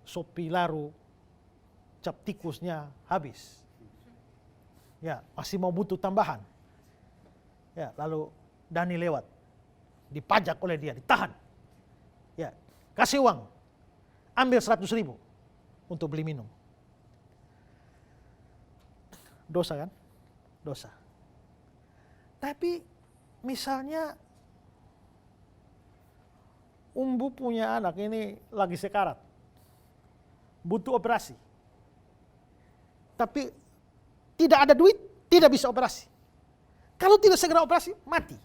sopi laru, cap tikusnya habis. Ya masih mau butuh tambahan. Ya lalu Dani lewat, dipajak oleh dia, ditahan. Ya kasih uang, ambil 100.000 untuk beli minum. Dosa kan? Dosa. Tapi misalnya Umbu punya anak ini lagi sekarat, butuh operasi. Tapi tidak ada duit, tidak bisa operasi. Kalau tidak segera operasi, mati.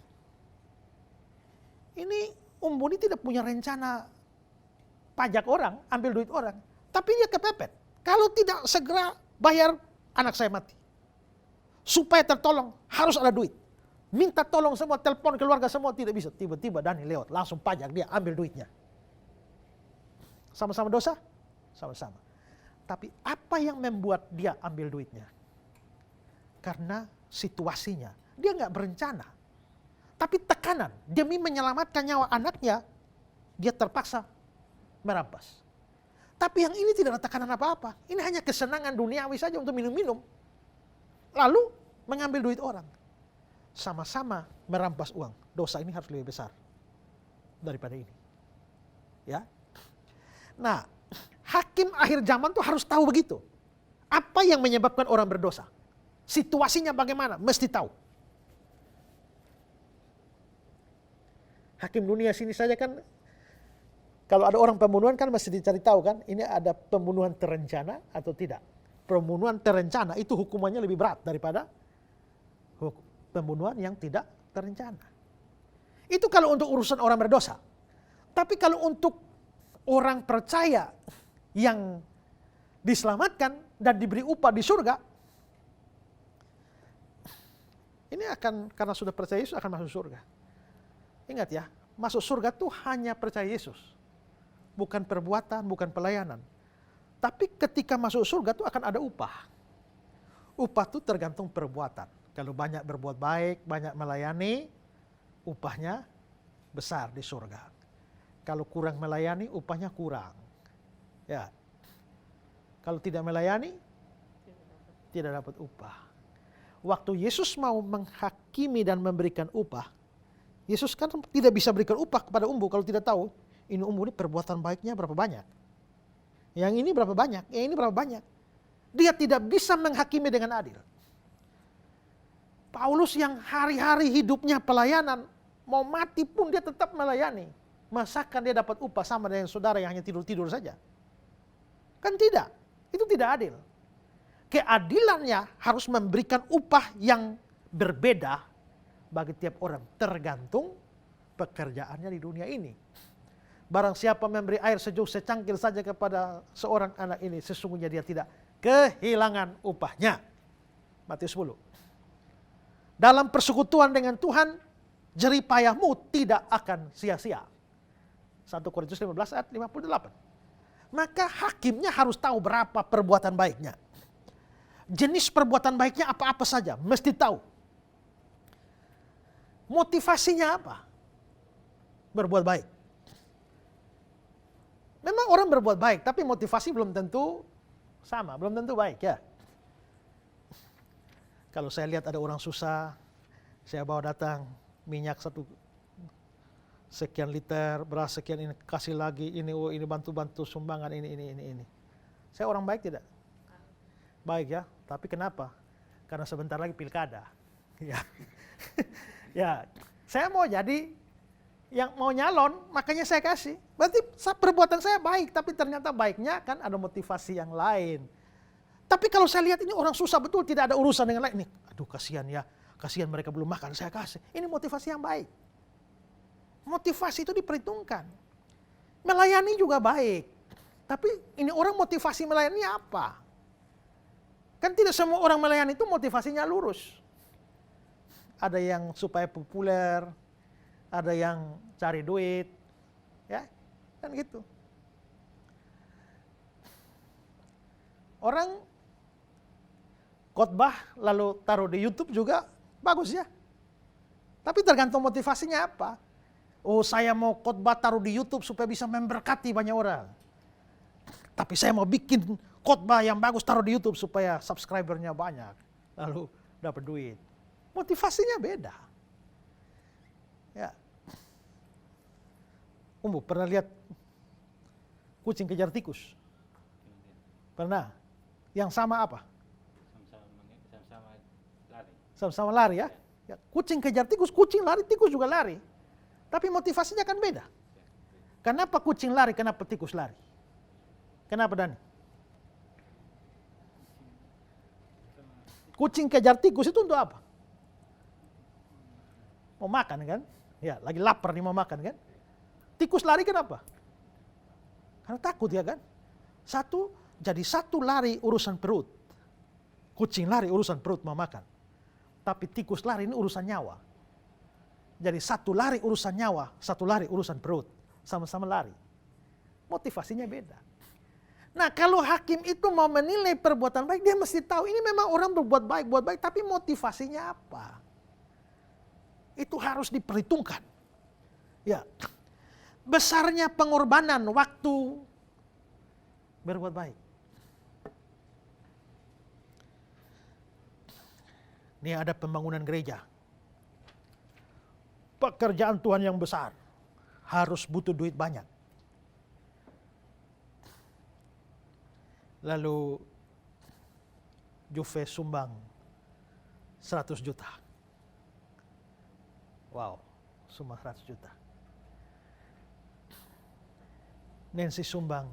Ini Umbu ini tidak punya rencana pajak orang, ambil duit orang. Tapi dia kepepet. Kalau tidak segera bayar, anak saya mati. Supaya tertolong, harus ada duit. Minta tolong semua, telepon keluarga semua, tidak bisa. Tiba-tiba Dani lewat, langsung pajak dia, ambil duitnya. Sama-sama dosa? Sama-sama. Tapi apa yang membuat dia ambil duitnya? Karena situasinya. Dia nggak berencana. Tapi tekanan, demi menyelamatkan nyawa anaknya, dia terpaksa merampas. Tapi yang ini tidak ada tekanan apa-apa. Ini hanya kesenangan duniawi saja untuk minum-minum. Lalu mengambil duit orang. Sama-sama merampas uang. Dosa ini harus lebih besar daripada ini. Ya. Nah, hakim akhir zaman tuh harus tahu begitu. Apa yang menyebabkan orang berdosa? Situasinya bagaimana? Mesti tahu. Hakim dunia sini saja kan, kalau ada orang pembunuhan kan mesti dicari tahu kan, ini ada pembunuhan terencana atau tidak. Pembunuhan terencana itu hukumannya lebih berat daripada pembunuhan yang tidak terencana. Itu kalau untuk urusan orang berdosa. Tapi kalau untuk orang percaya yang diselamatkan dan diberi upah di surga, ini akan, karena sudah percaya Yesus akan masuk surga. Ingat ya, masuk surga tuh hanya percaya Yesus. Bukan perbuatan, bukan pelayanan. Tapi ketika masuk surga tuh akan ada upah. Upah tuh tergantung perbuatan. Kalau banyak berbuat baik, banyak melayani, upahnya besar di surga. Kalau kurang melayani, upahnya kurang. Ya. Kalau tidak melayani, tidak dapat upah. Waktu Yesus mau menghakimi dan memberikan upah, Yesus kan tidak bisa berikan upah kepada umbu kalau tidak tahu ini umbu ini perbuatan baiknya berapa banyak. Yang ini berapa banyak, yang ini berapa banyak. Dia tidak bisa menghakimi dengan adil. Paulus yang hari-hari hidupnya pelayanan, mau mati pun dia tetap melayani. Masakan dia dapat upah sama dengan saudara yang hanya tidur-tidur saja? Kan tidak, itu tidak adil. Keadilannya harus memberikan upah yang berbeda bagi tiap orang, tergantung pekerjaannya di dunia ini. Barang siapa memberi air sejuk secangkir saja kepada seorang anak ini, sesungguhnya dia tidak kehilangan upahnya. Matius 10. Dalam persekutuan dengan Tuhan, jerih payahmu tidak akan sia-sia. 1 Korintus 15 ayat 58. Maka hakimnya harus tahu berapa perbuatan baiknya. Jenis perbuatan baiknya apa-apa saja, mesti tahu. Motivasinya apa? Berbuat baik. Memang orang berbuat baik, tapi motivasi belum tentu sama, belum tentu baik ya. Kalau saya lihat ada orang susah, saya bawa datang minyak sekian liter, beras sekian ini, kasih lagi ini bantu-bantu sumbangan ini. Saya orang baik tidak? Baik ya, tapi kenapa? Karena sebentar lagi pilkada. Ya. Ya, saya mau jadi yang mau nyalon, makanya saya kasih. Berarti perbuatan saya baik, tapi ternyata baiknya kan ada motivasi yang lain. Tapi kalau saya lihat ini orang susah betul, tidak ada urusan dengan lain. Nih, aduh kasihan ya, kasihan mereka belum makan, saya kasih. Ini motivasi yang baik. Motivasi itu diperhitungkan. Melayani juga baik. Tapi ini orang motivasi melayani apa? Kan tidak semua orang melayani itu motivasinya lurus. Ada yang supaya populer, ada yang cari duit, ya, kan gitu. Orang khotbah lalu taruh di YouTube juga bagus ya. Tapi tergantung motivasinya apa. Oh, saya mau khotbah taruh di YouTube supaya bisa memberkati banyak orang. Tapi saya mau bikin khotbah yang bagus taruh di YouTube supaya subscribernya banyak, lalu dapat duit. Motivasinya beda. Ya. Umbu pernah lihat kucing kejar tikus? Pernah? Yang sama apa? Sama-sama lari ya? Ya. Kucing kejar tikus, kucing lari, tikus juga lari. Tapi motivasinya kan beda. Kenapa kucing lari, kenapa tikus lari? Kenapa Dani? Kucing kejar tikus itu untuk apa? Mau makan kan? Ya, lagi lapar nih mau makan kan? Tikus lari kenapa? Karena takut ya kan. Jadi satu lari urusan perut. Kucing lari urusan perut mau makan. Tapi tikus lari ini urusan nyawa. Jadi satu lari urusan nyawa, satu lari urusan perut. Sama-sama lari. Motivasinya beda. Nah kalau hakim itu mau menilai perbuatan baik, dia mesti tahu ini memang orang berbuat baik, tapi motivasinya apa? Itu harus diperhitungkan. Ya, besarnya pengorbanan waktu berbuat baik. Ini ada pembangunan gereja. Pekerjaan Tuhan yang besar. Harus butuh duit banyak. Lalu Juve sumbang 100 juta. Wow, sumbang 100 juta. Nancy sumbang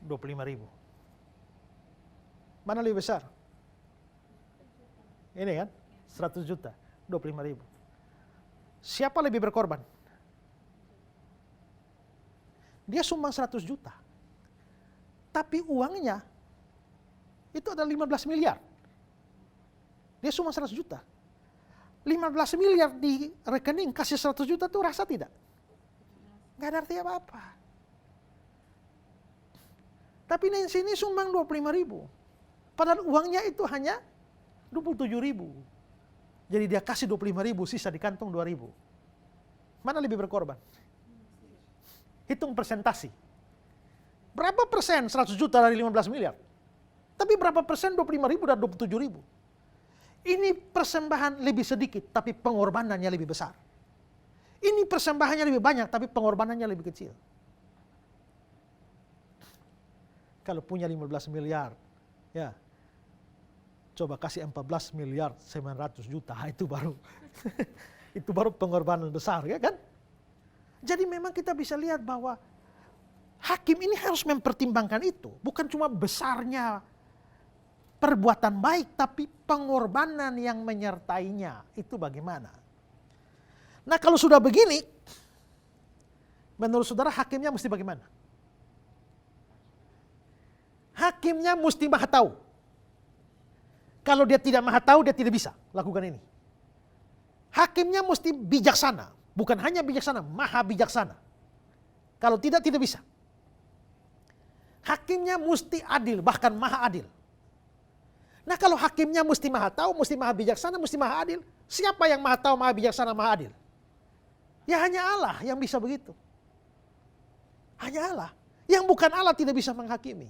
25.000. Mana lebih besar? Ini kan 100 juta, 25.000. Siapa lebih berkorban? Dia sumbang 100 juta. Tapi uangnya itu ada 15 miliar. Dia sumbang 100 juta. 15 miliar di rekening kasih 100 juta tuh rasa tidak? Nggak ada arti apa-apa. Tapi Nancy ini sumbang 25.000. Padahal uangnya itu hanya 27.000. Jadi dia kasih 25.000, sisa di kantong 2.000. Mana lebih berkorban? Hitung persentasi. Berapa persen 100 juta dari 15 miliar? Tapi berapa persen 25.000 dan 27.000? Ini persembahan lebih sedikit, tapi pengorbanannya lebih besar. Ini persembahannya lebih banyak, tapi pengorbanannya lebih kecil. Kalau punya 15 miliar, ya, coba kasih 14 miliar 900 juta, itu baru itu baru pengorbanan besar, ya kan? Jadi memang kita bisa lihat bahwa hakim ini harus mempertimbangkan itu, bukan cuma besarnya perbuatan baik, tapi pengorbanan yang menyertainya itu bagaimana. Nah kalau sudah begini, menurut saudara hakimnya mesti bagaimana? Hakimnya mesti maha tahu. Kalau dia tidak maha tahu, dia tidak bisa lakukan ini. Hakimnya mesti bijaksana, bukan hanya bijaksana, maha bijaksana. Kalau tidak, tidak bisa. Hakimnya mesti adil, bahkan maha adil. Nah kalau hakimnya mesti maha tahu, mesti maha bijaksana, mesti maha adil, siapa yang maha tahu, maha bijaksana, maha adil? Ya hanya Allah yang bisa begitu. Hanya Allah. Yang bukan Allah tidak bisa menghakimi.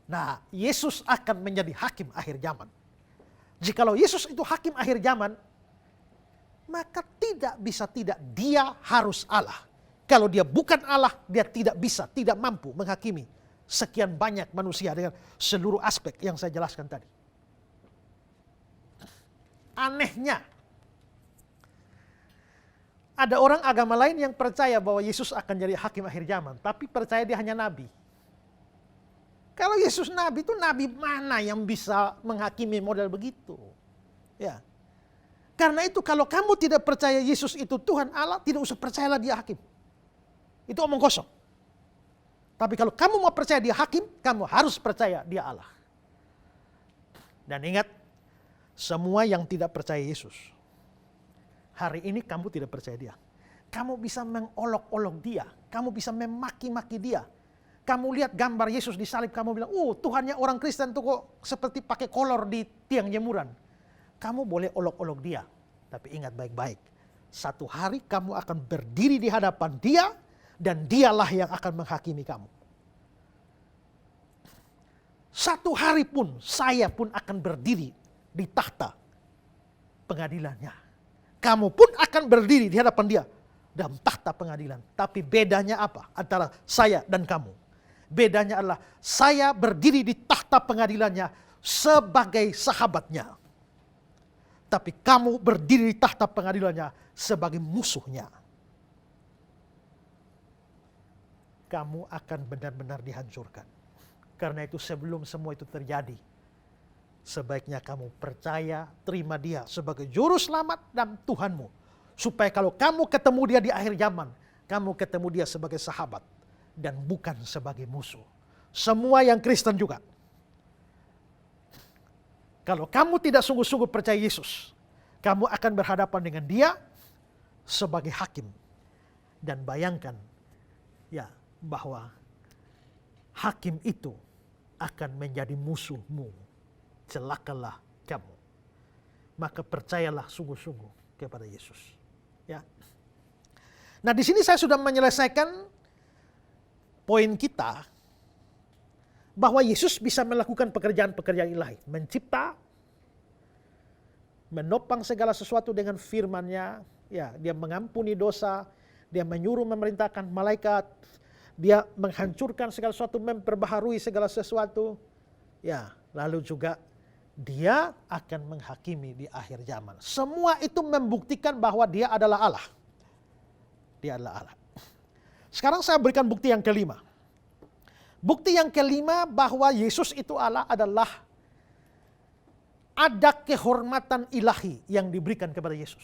Nah, Yesus akan menjadi hakim akhir zaman. Jikalau Yesus itu hakim akhir zaman, maka tidak bisa tidak, dia harus Allah. Kalau dia bukan Allah, dia tidak bisa, tidak mampu menghakimi sekian banyak manusia dengan seluruh aspek yang saya jelaskan tadi. Anehnya, ada orang agama lain yang percaya bahwa Yesus akan jadi hakim akhir zaman, tapi percaya dia hanya nabi. Kalau Yesus nabi itu nabi mana yang bisa menghakimi model begitu? Ya. Karena itu kalau kamu tidak percaya Yesus itu Tuhan Allah, tidak usah percayalah dia hakim. Itu omong kosong. Tapi kalau kamu mau percaya dia hakim, kamu harus percaya dia Allah. Dan ingat, semua yang tidak percaya Yesus, hari ini kamu tidak percaya dia. Kamu bisa mengolok-olok dia, kamu bisa memaki-maki dia. Kamu lihat gambar Yesus di salib, kamu bilang, Tuhannya orang Kristen tuh kok seperti pakai kolor di tiang jemuran. Kamu boleh olok-olok dia, tapi ingat baik-baik. Satu hari kamu akan berdiri di hadapan dia, dan dialah yang akan menghakimi kamu. Satu hari pun, saya pun akan berdiri di tahta pengadilannya. Kamu pun akan berdiri di hadapan dia dalam tahta pengadilan. Tapi bedanya apa antara saya dan kamu? Bedanya adalah saya berdiri di tahta pengadilannya sebagai sahabatnya. Tapi kamu berdiri di tahta pengadilannya sebagai musuhnya. Kamu akan benar-benar dihancurkan. Karena itu sebelum semua itu terjadi, sebaiknya kamu percaya, terima dia sebagai juru selamat dan Tuhanmu. Supaya kalau kamu ketemu dia di akhir zaman, kamu ketemu dia sebagai sahabat dan bukan sebagai musuh. Semua yang Kristen juga. Kalau kamu tidak sungguh-sungguh percaya Yesus, kamu akan berhadapan dengan dia sebagai hakim. Dan bayangkan ya bahwa hakim itu akan menjadi musuhmu. Celakalah kamu. Maka percayalah sungguh-sungguh kepada Yesus. Ya. Nah, di sini saya sudah menyelesaikan poin kita bahwa Yesus bisa melakukan pekerjaan-pekerjaan ilahi, mencipta, menopang segala sesuatu dengan firman-Nya, ya, dia mengampuni dosa, dia menyuruh memerintahkan malaikat, dia menghancurkan segala sesuatu, memperbaharui segala sesuatu. Ya, lalu juga dia akan menghakimi di akhir zaman. Semua itu membuktikan bahwa dia adalah Allah. Dia adalah Allah. Sekarang saya berikan bukti yang kelima. Bukti yang kelima bahwa Yesus itu Allah adalah ada kehormatan ilahi yang diberikan kepada Yesus.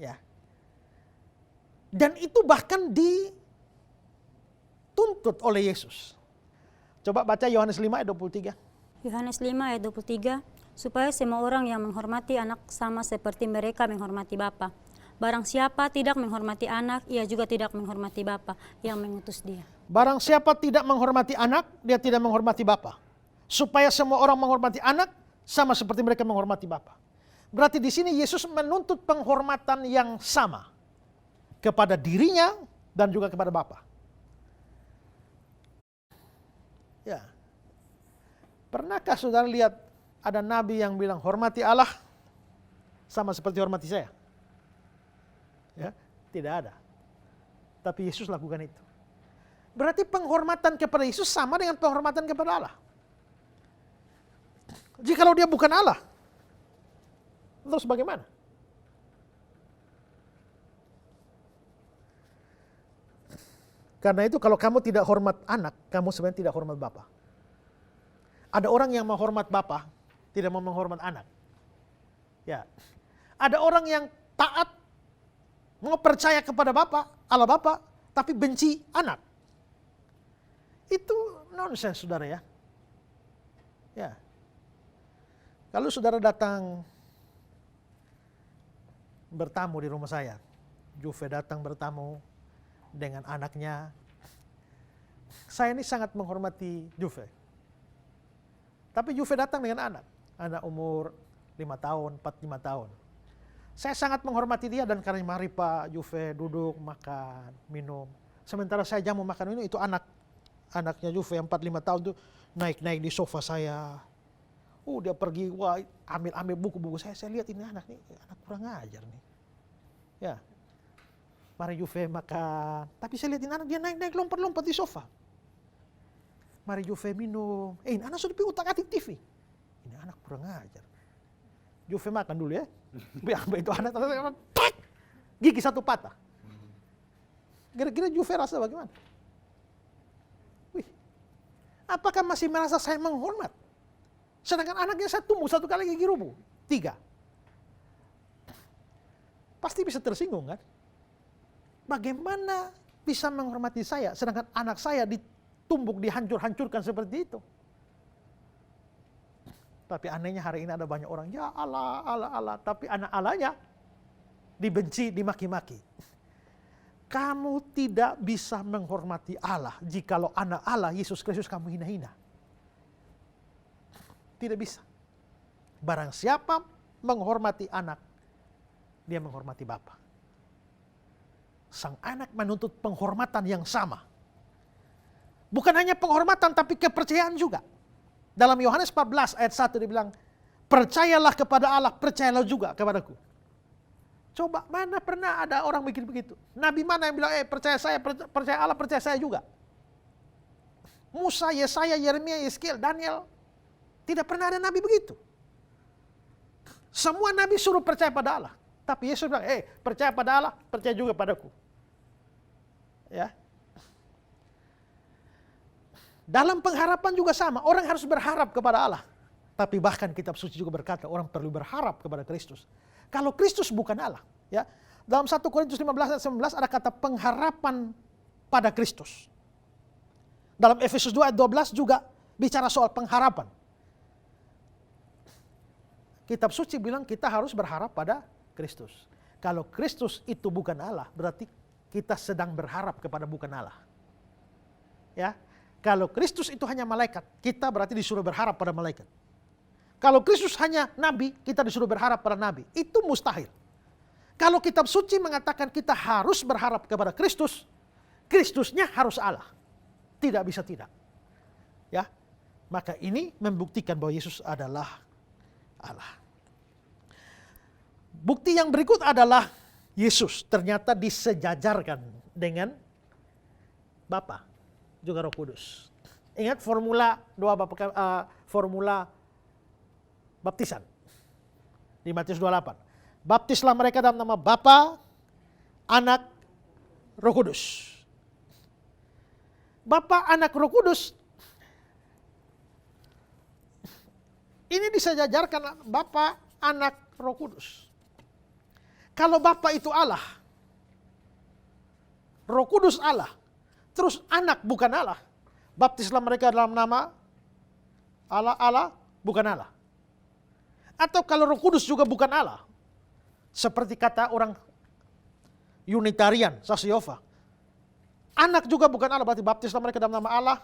Ya. Dan itu bahkan dituntut oleh Yesus. Coba baca Yohanes 5 ayat 23. Yohanes 5 ayat 23, supaya semua orang yang menghormati anak sama seperti mereka menghormati Bapa. Barang siapa tidak menghormati anak, ia juga tidak menghormati Bapa yang mengutus dia. Barang siapa tidak menghormati anak, dia tidak menghormati Bapa. Supaya semua orang menghormati anak sama seperti mereka menghormati Bapa. Berarti di sini Yesus menuntut penghormatan yang sama kepada dirinya dan juga kepada Bapa. Ya. Pernahkah saudara lihat ada nabi yang bilang hormati Allah sama seperti hormati saya? Ya, tidak ada. Tapi Yesus lakukan itu. Berarti penghormatan kepada Yesus sama dengan penghormatan kepada Allah. Jikalau dia bukan Allah, terus bagaimana? Karena itu kalau kamu tidak hormat anak, kamu sebenarnya tidak hormat Bapa. Ada orang yang menghormat Bapa, tidak mau menghormat anak. Ya. Ada orang yang taat, mau percaya kepada Bapa, Allah Bapa, tapi benci anak. Itu nonsens, saudara ya. Ya. Kalau saudara datang bertamu di rumah saya, Juve datang bertamu dengan anaknya, saya ini sangat menghormati Juve. Tapi Juve datang dengan anak umur 5 tahun, 4-5 tahun. Saya sangat menghormati dia dan karena mari Pak Juve duduk, makan, minum. Sementara saya jamu makan minum, itu anaknya Juve yang 4-5 tahun itu naik-naik di sofa saya. Dia pergi, wah ambil buku-buku saya lihat ini anak kurang ajar nih. Ya, mari Juve makan. Tapi saya lihat ini anak dia naik-naik lompat-lompat di sofa. Mari Juve minum. Ini anak sudah utak-atik TV. Ini anak kurang ajar. Juve makan dulu ya. Biar itu anak gigi satu patah. Kira-kira Juve rasa bagaimana? Wih, apakah masih merasa saya menghormat? Sedangkan anaknya saya tumbuh 1 kali gigi rubuh, 3. Pasti bisa tersinggung kan? Bagaimana bisa menghormati saya, sedangkan anak saya ditumbuk, dihancur-hancurkan seperti itu? Tapi anehnya hari ini ada banyak orang, ya Allah, tapi anak Allahnya dibenci, dimaki-maki. Kamu tidak bisa menghormati Allah jikalau anak Allah, Yesus Kristus, kamu hina-hina. Tidak bisa. Barang siapa menghormati anak, dia menghormati Bapa. Sang anak menuntut penghormatan yang sama. Bukan hanya penghormatan, tapi kepercayaan juga. Dalam Yohanes 14 ayat 1 dibilang, percayalah kepada Allah, percayalah juga kepadaku. Coba, mana pernah ada orang bikin begitu? Nabi mana yang bilang, percaya saya, percaya Allah, percaya saya juga? Musa, Yesaya, Yeremia, Yeskiel, Daniel. Tidak pernah ada nabi begitu. Semua nabi suruh percaya pada Allah. Tapi Yesus bilang, percaya pada Allah, percaya juga padaku. Ya. Dalam pengharapan juga sama, orang harus berharap kepada Allah. Tapi bahkan kitab suci juga berkata, orang perlu berharap kepada Kristus. Kalau Kristus bukan Allah, ya, Dalam 1 Korintus 15 ayat 19 ada kata pengharapan pada Kristus. Dalam Efesus 2 ayat 12 juga bicara soal pengharapan. Kitab suci bilang kita harus berharap pada Kristus. Kalau Kristus itu bukan Allah, berarti kita sedang berharap kepada bukan Allah. Ya, kalau Kristus itu hanya malaikat, kita berarti disuruh berharap pada malaikat. Kalau Kristus hanya nabi, kita disuruh berharap pada nabi. Itu mustahil. Kalau kitab suci mengatakan kita harus berharap kepada Kristus, Kristusnya harus Allah. Tidak bisa tidak. Ya, maka ini membuktikan bahwa Yesus adalah Allah. Bukti yang berikut adalah Yesus ternyata disejajarkan dengan Bapa juga Roh Kudus. Ingat formula formula baptisan di Matius 28. Baptislah mereka dalam nama Bapa, Anak, Roh Kudus. Bapa, Anak, Roh Kudus ini disejajarkan Bapa, Anak, Roh Kudus. Kalau Bapa itu Allah, Roh Kudus Allah, terus Anak bukan Allah, baptislah mereka dalam nama Allah, bukan Allah. Atau kalau Roh Kudus juga bukan Allah, seperti kata orang Unitarian, Saksi Yehova, Anak juga bukan Allah, berarti baptislah mereka dalam nama Allah,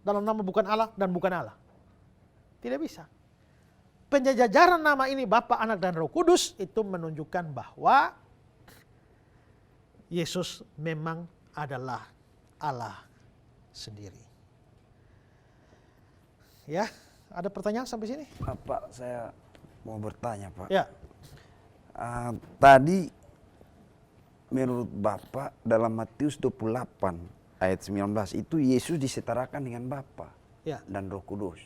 dalam nama bukan Allah, dan bukan Allah. Tidak bisa. Penjajaran nama ini Bapa, Anak, dan Roh Kudus itu menunjukkan bahwa Yesus memang adalah Allah sendiri. Ya, ada pertanyaan sampai sini? Pak, saya mau bertanya, Pak. Ya. Tadi menurut Bapak dalam Matius 28 ayat 19 itu Yesus disetarakan dengan Bapa Ya. dan Roh Kudus.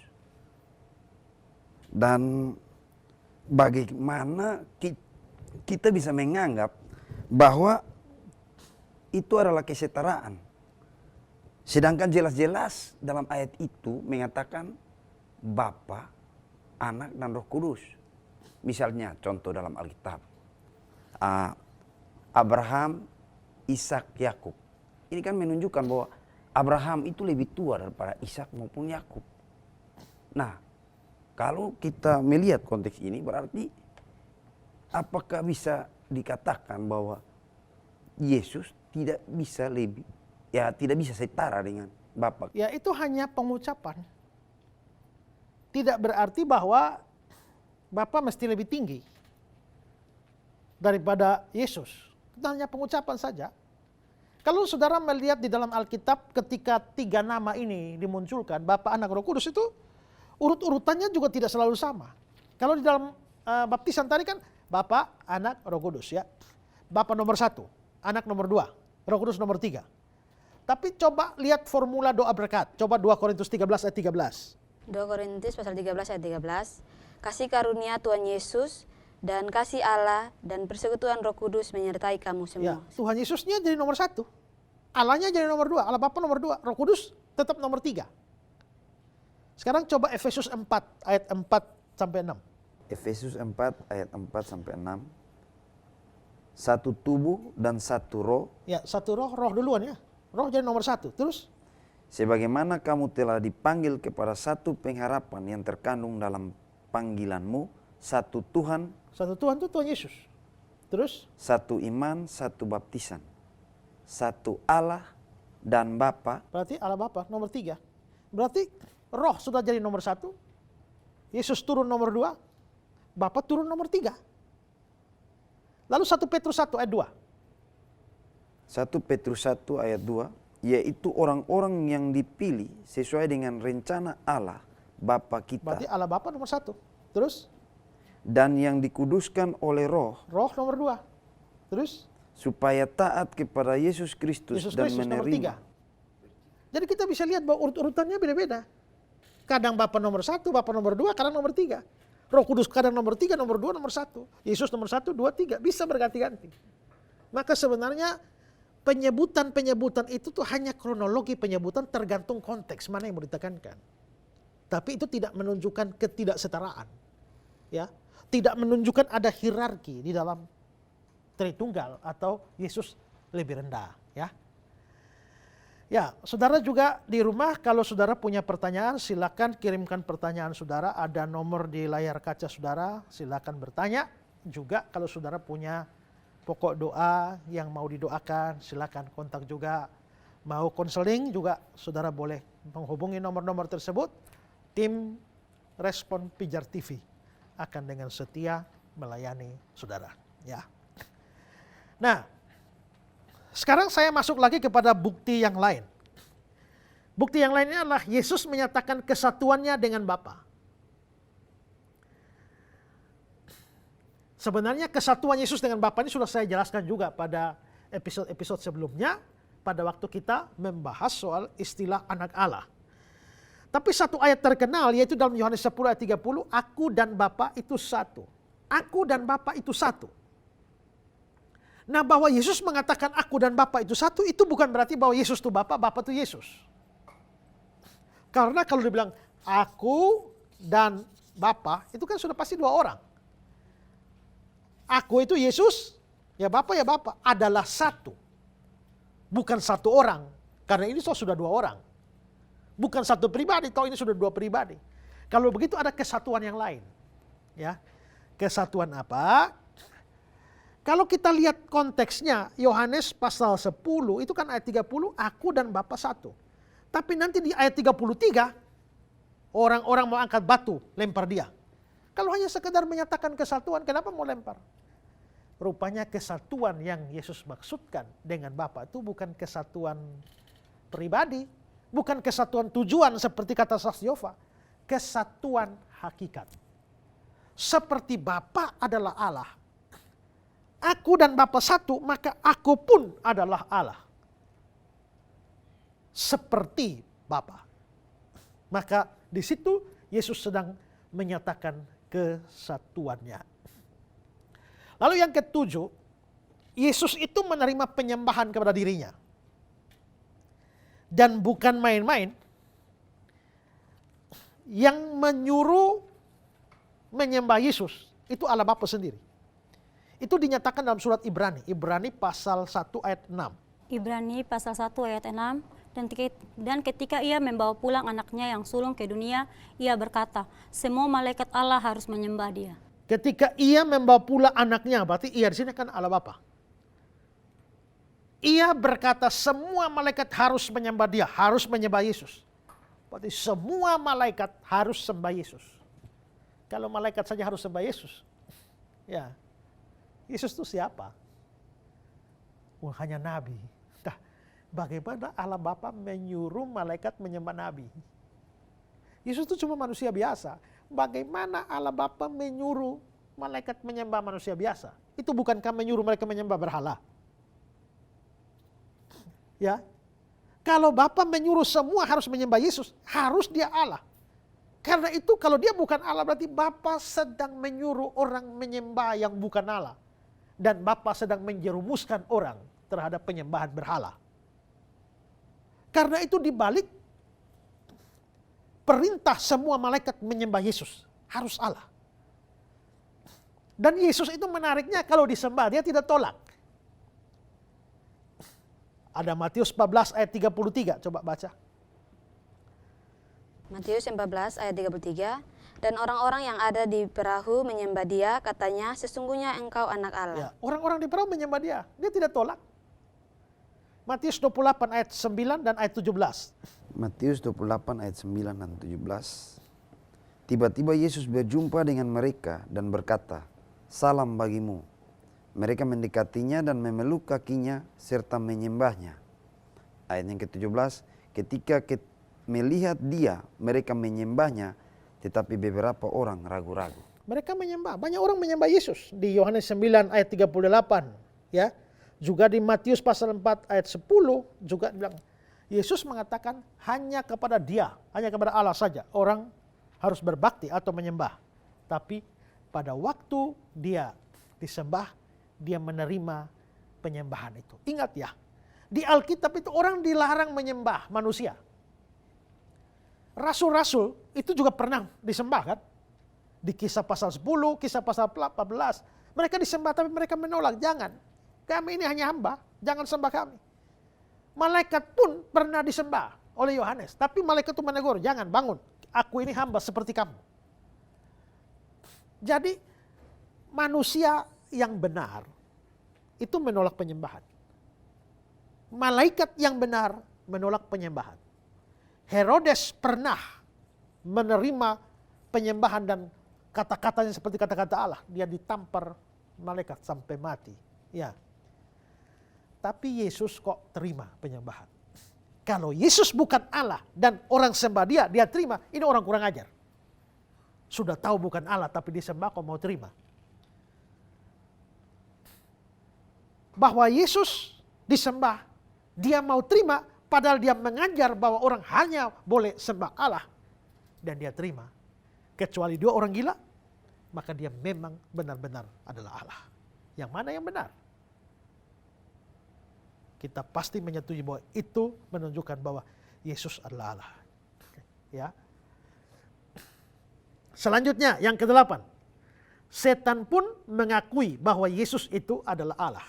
Dan bagaimana kita bisa menganggap bahwa itu adalah kesetaraan. Sedangkan jelas-jelas dalam ayat itu mengatakan Bapa, Anak, dan Roh Kudus. Misalnya contoh dalam Alkitab. Abraham, Ishak, Yakub. Ini kan menunjukkan bahwa Abraham itu lebih tua daripada Ishak maupun Yakub. Nah, kalau kita melihat konteks ini berarti apakah bisa dikatakan bahwa Yesus tidak bisa tidak bisa setara dengan Bapa? Ya, itu hanya pengucapan. Tidak berarti bahwa Bapa mesti lebih tinggi daripada Yesus. Itu hanya pengucapan saja. Kalau saudara melihat di dalam Alkitab ketika 3 nama ini dimunculkan, Bapa, Anak, Roh Kudus, itu urut-urutannya juga tidak selalu sama. Kalau di dalam baptisan tadi kan Bapa, Anak, Roh Kudus ya. Bapa nomor 1, Anak nomor 2, Roh Kudus nomor 3. Tapi coba lihat formula doa berkat. Coba 2 Korintus 13 ayat 13. 2 Korintus pasal 13 ayat 13. Kasih karunia Tuhan Yesus dan kasih Allah dan persekutuan Roh Kudus menyertai kamu Ya, semua. Tuhan Yesusnya jadi nomor 1. Allahnya jadi nomor 2, Allah Bapa nomor 2, Roh Kudus tetap nomor 3. Sekarang coba Efesus 4 ayat 4 sampai 6. Efesus 4 ayat 4 sampai 6. Satu tubuh dan satu roh. Ya, satu roh duluan ya. Roh jadi nomor 1. Terus Sebagaimana kamu telah dipanggil kepada satu pengharapan yang terkandung dalam panggilanmu, satu Tuhan, itu Tuhan Yesus. Terus satu iman, satu baptisan, satu Allah dan Bapa. berarti Allah Bapa nomor 3. Berarti roh sudah jadi nomor 1. Yesus turun nomor 2. Bapa turun nomor 3. Lalu 1 Petrus 1 ayat 2. 1 Petrus 1 ayat 2, yaitu orang-orang yang dipilih sesuai dengan rencana Allah Bapa kita. Berarti Allah Bapa nomor 1. Terus Dan yang dikuduskan oleh Roh, roh nomor 2. Terus supaya taat kepada Yesus Kristus dan nomor 3. menerima. Jadi kita bisa lihat bahwa urut-urutannya beda-beda. Kadang Bapa nomor 1, Bapa nomor 2, kadang nomor 3. Roh Kudus kadang nomor 3, nomor 2, nomor 1. Yesus nomor 1, 2, 3. Bisa berganti-ganti. Maka sebenarnya penyebutan-penyebutan itu tuh hanya kronologi penyebutan tergantung konteks mana yang mau ditekankan. Tapi itu tidak menunjukkan ketidaksetaraan. Ya, tidak menunjukkan ada hierarki di dalam Tritunggal atau Yesus lebih rendah, ya. Ya, saudara juga di rumah kalau saudara punya pertanyaan silakan kirimkan pertanyaan saudara, ada nomor di layar kaca saudara, silakan bertanya. Juga kalau saudara punya pokok doa yang mau didoakan, silakan kontak juga. Mau konseling juga saudara boleh menghubungi nomor-nomor tersebut. Tim Respon Pijar TV akan dengan setia melayani saudara, ya. Nah, sekarang saya masuk lagi kepada bukti yang lain. Bukti yang lainnya adalah Yesus menyatakan kesatuannya dengan Bapa. Sebenarnya kesatuan Yesus dengan Bapa ini sudah saya jelaskan juga pada episode-episode sebelumnya, pada waktu kita membahas soal istilah anak Allah. Tapi satu ayat terkenal yaitu dalam Yohanes 10 ayat 30, aku dan Bapa itu satu. Aku dan Bapa itu satu. Nah, bahwa Yesus mengatakan aku dan Bapa itu satu, itu bukan berarti bahwa Yesus itu Bapa, Bapa itu Yesus. Karena kalau dibilang aku dan Bapa, itu kan sudah pasti dua orang. Aku itu Yesus, ya Bapa adalah satu. Bukan satu orang, karena ini sudah dua orang. Bukan satu pribadi, toh ini sudah dua pribadi. Kalau begitu ada kesatuan yang lain. Ya, kesatuan apa? Kalau kita lihat konteksnya, Yohanes pasal 10 itu kan ayat 30, aku dan Bapa satu. Tapi nanti di ayat 33, orang-orang mau angkat batu, lempar dia. Kalau hanya sekedar menyatakan kesatuan, kenapa mau lempar? Rupanya kesatuan yang Yesus maksudkan dengan Bapa itu bukan kesatuan pribadi, bukan kesatuan tujuan seperti kata saksi Yehova, kesatuan hakikat. Seperti Bapa adalah Allah, aku dan Bapa satu, maka aku pun adalah Allah. Seperti Bapa. Maka di situ Yesus sedang menyatakan kesatuannya. Lalu yang ketujuh, Yesus itu menerima penyembahan kepada dirinya. Dan bukan main-main, yang menyuruh menyembah Yesus itu Allah Bapa sendiri. Itu dinyatakan dalam surat Ibrani, Ibrani pasal 1 ayat 6. Ibrani pasal 1 ayat 6, dan ketika ia membawa pulang anaknya yang sulung ke dunia, ia berkata, semua malaikat Allah harus menyembah dia. Ketika ia membawa pulang anaknya, berarti ia di sini kan Allah Bapa. Ia berkata semua malaikat harus menyembah dia, harus menyembah Yesus. Berarti semua malaikat harus sembah Yesus. Kalau malaikat saja harus sembah Yesus, ya Yesus itu siapa? Hanya nabi. Nah, bagaimana Allah Bapa menyuruh malaikat menyembah nabi? Yesus itu cuma manusia biasa. Bagaimana Allah Bapa menyuruh malaikat menyembah manusia biasa? Itu bukankah menyuruh mereka menyembah berhala? Ya, kalau Bapa menyuruh semua harus menyembah Yesus, harus dia Allah. Karena itu kalau dia bukan Allah berarti Bapa sedang menyuruh orang menyembah yang bukan Allah. Dan Bapa sedang menjerumuskan orang terhadap penyembahan berhala. Karena itu dibalik perintah semua malaikat menyembah Yesus, harus Allah. Dan Yesus itu menariknya kalau disembah, dia tidak tolak. Ada Matius 14 ayat 33, coba baca. Matius 14 ayat 33, dan orang-orang yang ada di perahu menyembah dia, katanya sesungguhnya engkau anak Allah. Ya, orang-orang di perahu menyembah dia tidak tolak. Matius 28 ayat 9 dan ayat 17. Matius 28 ayat 9 dan 17. Tiba-tiba Yesus berjumpa dengan mereka dan berkata, salam bagimu. Mereka mendekatinya dan memeluk kakinya serta menyembahnya. Ayat yang ke-17, ketika melihat dia, mereka menyembahnya, tetapi beberapa orang ragu-ragu. Mereka menyembah, banyak orang menyembah Yesus. Di Yohanes 9 ayat 38, ya. Juga di Matius pasal 4 ayat 10 juga bilang, Yesus mengatakan hanya kepada dia, hanya kepada Allah saja orang harus berbakti atau menyembah. Tapi pada waktu dia disembah, dia menerima penyembahan itu. Ingat ya, di Alkitab itu orang dilarang menyembah manusia. Rasul-rasul itu juga pernah disembah kan? Di Kisah pasal 10, Kisah pasal 14. Mereka disembah tapi mereka menolak, jangan. Kami ini hanya hamba, jangan sembah kami. Malaikat pun pernah disembah oleh Yohanes. Tapi malaikat itu menegur, jangan bangun. Aku ini hamba seperti kamu. Jadi manusia yang benar itu menolak penyembahan. Malaikat yang benar menolak penyembahan. Herodes pernah menerima penyembahan dan kata-katanya seperti kata-kata Allah. Dia ditampar malaikat sampai mati. Ya. Tapi Yesus kok terima penyembahan. Kalau Yesus bukan Allah dan orang sembah dia, dia terima. Ini orang kurang ajar. Sudah tahu bukan Allah tapi disembah kok mau terima. Bahwa Yesus disembah, dia mau terima padahal dia mengajar bahwa orang hanya boleh sembah Allah. Dan dia terima. Kecuali dua orang gila, maka dia memang benar-benar adalah Allah. Yang mana yang benar? Kita pasti menyetujui bahwa itu menunjukkan bahwa Yesus adalah Allah. Ya. Selanjutnya yang ke-8. Setan pun mengakui bahwa Yesus itu adalah Allah.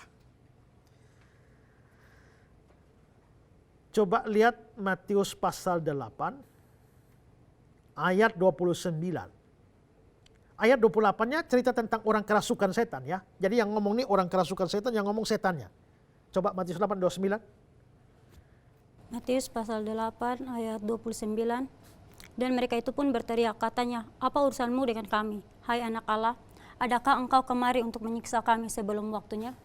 Coba lihat Matius pasal 8 ayat 29. Ayat 28-nya cerita tentang orang kerasukan setan ya. Jadi yang ngomong ini orang kerasukan setan, yang ngomong setannya. Coba Matius 8, 29. Matius pasal 8 ayat 29. Dan mereka itu pun berteriak katanya, apa urusanmu dengan kami, hai anak Allah? Adakah engkau kemari untuk menyiksa kami sebelum waktunya?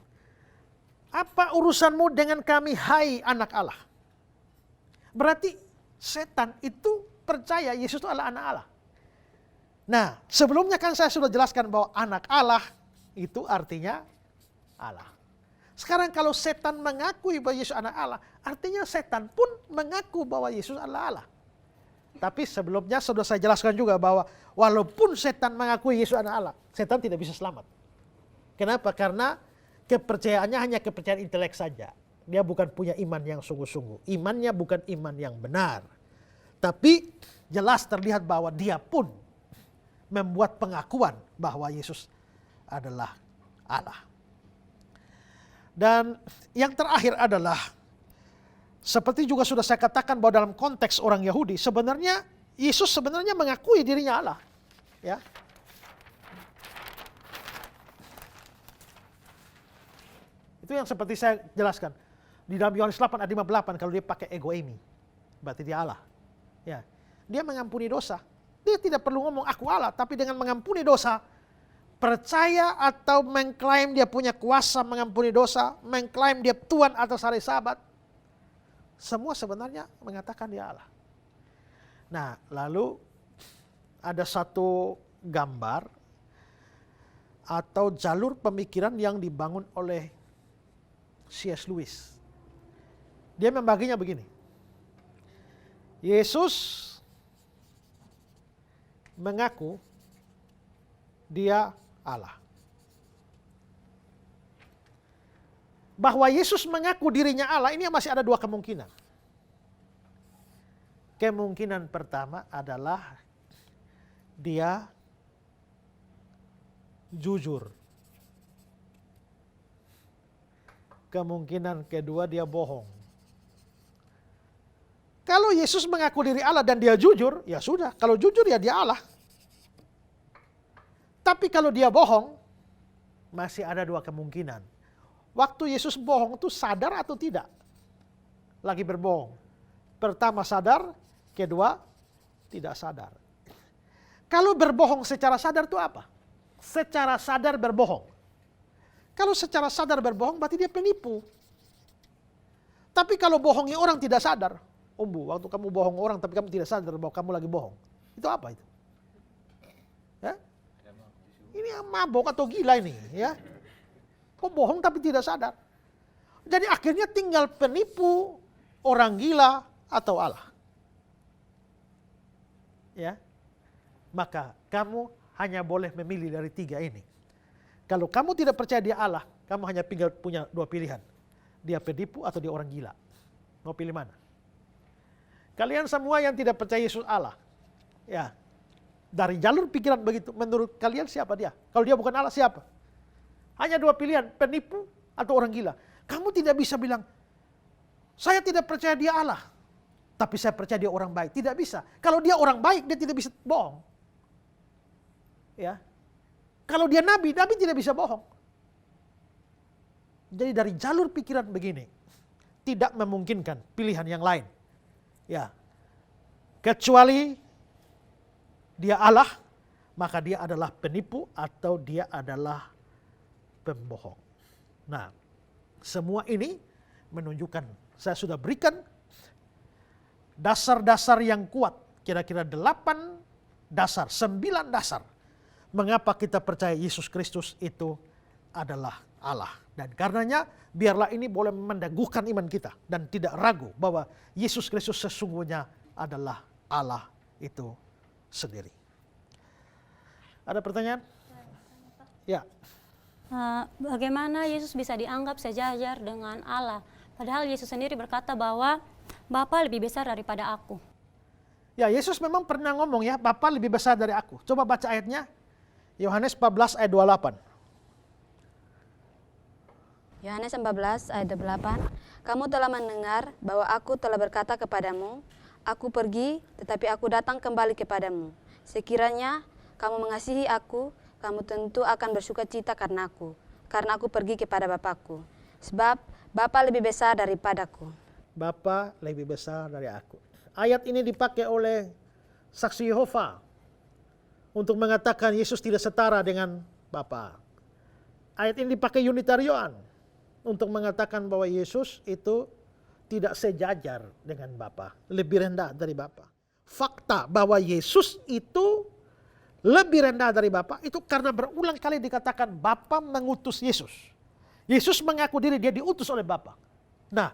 Apa urusanmu dengan kami, hai anak Allah? Berarti setan itu percaya Yesus itu adalah anak Allah. Nah, sebelumnya kan saya sudah jelaskan bahwa anak Allah itu artinya Allah. Sekarang kalau setan mengakui bahwa Yesus anak Allah, artinya setan pun mengaku bahwa Yesus adalah Allah. Tapi sebelumnya sudah saya jelaskan juga bahwa walaupun setan mengakui Yesus anak Allah, setan tidak bisa selamat. Kenapa? Karena kepercayaannya hanya kepercayaan intelek saja. Dia bukan punya iman yang sungguh-sungguh. Imannya bukan iman yang benar. Tapi jelas terlihat bahwa dia pun membuat pengakuan bahwa Yesus adalah Allah. Dan yang terakhir adalah, seperti juga sudah saya katakan bahwa dalam konteks orang Yahudi, sebenarnya Yesus sebenarnya mengakui dirinya Allah. Ya. Itu yang seperti saya jelaskan. Di dalam Yohanes 8 ayat 58, kalau dia pakai ego eimi, berarti dia Allah. Ya. Dia mengampuni dosa. Dia tidak perlu ngomong aku Allah, tapi dengan mengampuni dosa, percaya atau mengklaim dia punya kuasa mengampuni dosa, mengklaim dia Tuhan atas hari Sabat, semua sebenarnya mengatakan dia Allah. Nah, lalu ada satu gambar atau jalur pemikiran yang dibangun oleh C.S. Lewis. Dia membaginya begini. Yesus mengaku dia Allah. Bahwa Yesus mengaku dirinya Allah, ini masih ada dua kemungkinan. Kemungkinan pertama adalah dia jujur. Kemungkinan kedua dia bohong. Kalau Yesus mengaku diri Allah dan dia jujur, ya sudah. Kalau jujur ya dia Allah. Tapi kalau dia bohong, masih ada dua kemungkinan. Waktu Yesus bohong itu sadar atau tidak? Lagi berbohong. Pertama sadar, kedua tidak sadar. Kalau berbohong secara sadar itu apa? Secara sadar berbohong. Kalau secara sadar berbohong berarti dia penipu. Tapi kalau bohongi orang tidak sadar, Umbu, waktu kamu bohong orang tapi kamu tidak sadar bahwa kamu lagi bohong. Itu apa itu? Ya? Ini mabok atau gila ini, ya? Kok bohong tapi tidak sadar? Jadi akhirnya tinggal penipu, orang gila atau Allah. Ya. Maka kamu hanya boleh memilih dari tiga ini. Kalau kamu tidak percaya dia Allah, kamu hanya tinggal punya dua pilihan. Dia penipu atau dia orang gila. Mau pilih mana? Kalian semua yang tidak percaya Yesus Allah, ya, dari jalur pikiran begitu, menurut kalian siapa dia? Kalau dia bukan Allah siapa? Hanya dua pilihan, penipu atau orang gila. Kamu tidak bisa bilang, saya tidak percaya dia Allah, tapi saya percaya dia orang baik. Tidak bisa. Kalau dia orang baik, dia tidak bisa bohong. Ya. Kalau dia nabi, nabi tidak bisa bohong. Jadi dari jalur pikiran begini, tidak memungkinkan pilihan yang lain. Ya. Kecuali dia Allah, maka dia adalah penipu atau dia adalah pembohong. Nah, semua ini menunjukkan, saya sudah berikan dasar-dasar yang kuat, kira-kira 8 dasar, 9 dasar, mengapa kita percaya Yesus Kristus itu adalah Allah. Dan karenanya, biarlah ini boleh meneguhkan iman kita, dan tidak ragu bahwa Yesus Kristus sesungguhnya adalah Allah itu sendiri. Ada pertanyaan? Ya. Bagaimana Yesus bisa dianggap sejajar dengan Allah? Padahal Yesus sendiri berkata bahwa Bapa lebih besar daripada aku. Ya, Yesus memang pernah ngomong ya, Bapa lebih besar dari aku. Coba baca ayatnya. Yohanes 14 ayat 28. Yohanes 14 ayat 28. Kamu telah mendengar bahwa aku telah berkata kepadamu, aku pergi tetapi aku datang kembali kepadamu. Sekiranya kamu mengasihi aku, kamu tentu akan bersukacita karena aku pergi kepada Bapakku. Sebab Bapa lebih besar daripadaku. Bapa lebih besar dari aku. Ayat ini dipakai oleh saksi Yehova untuk mengatakan Yesus tidak setara dengan Bapa. Ayat ini dipakai Unitarian untuk mengatakan bahwa Yesus itu tidak sejajar dengan Bapa, lebih rendah dari Bapa. Fakta bahwa Yesus itu lebih rendah dari Bapa itu karena berulang kali dikatakan Bapa mengutus Yesus. Yesus mengaku diri dia diutus oleh Bapa. Nah,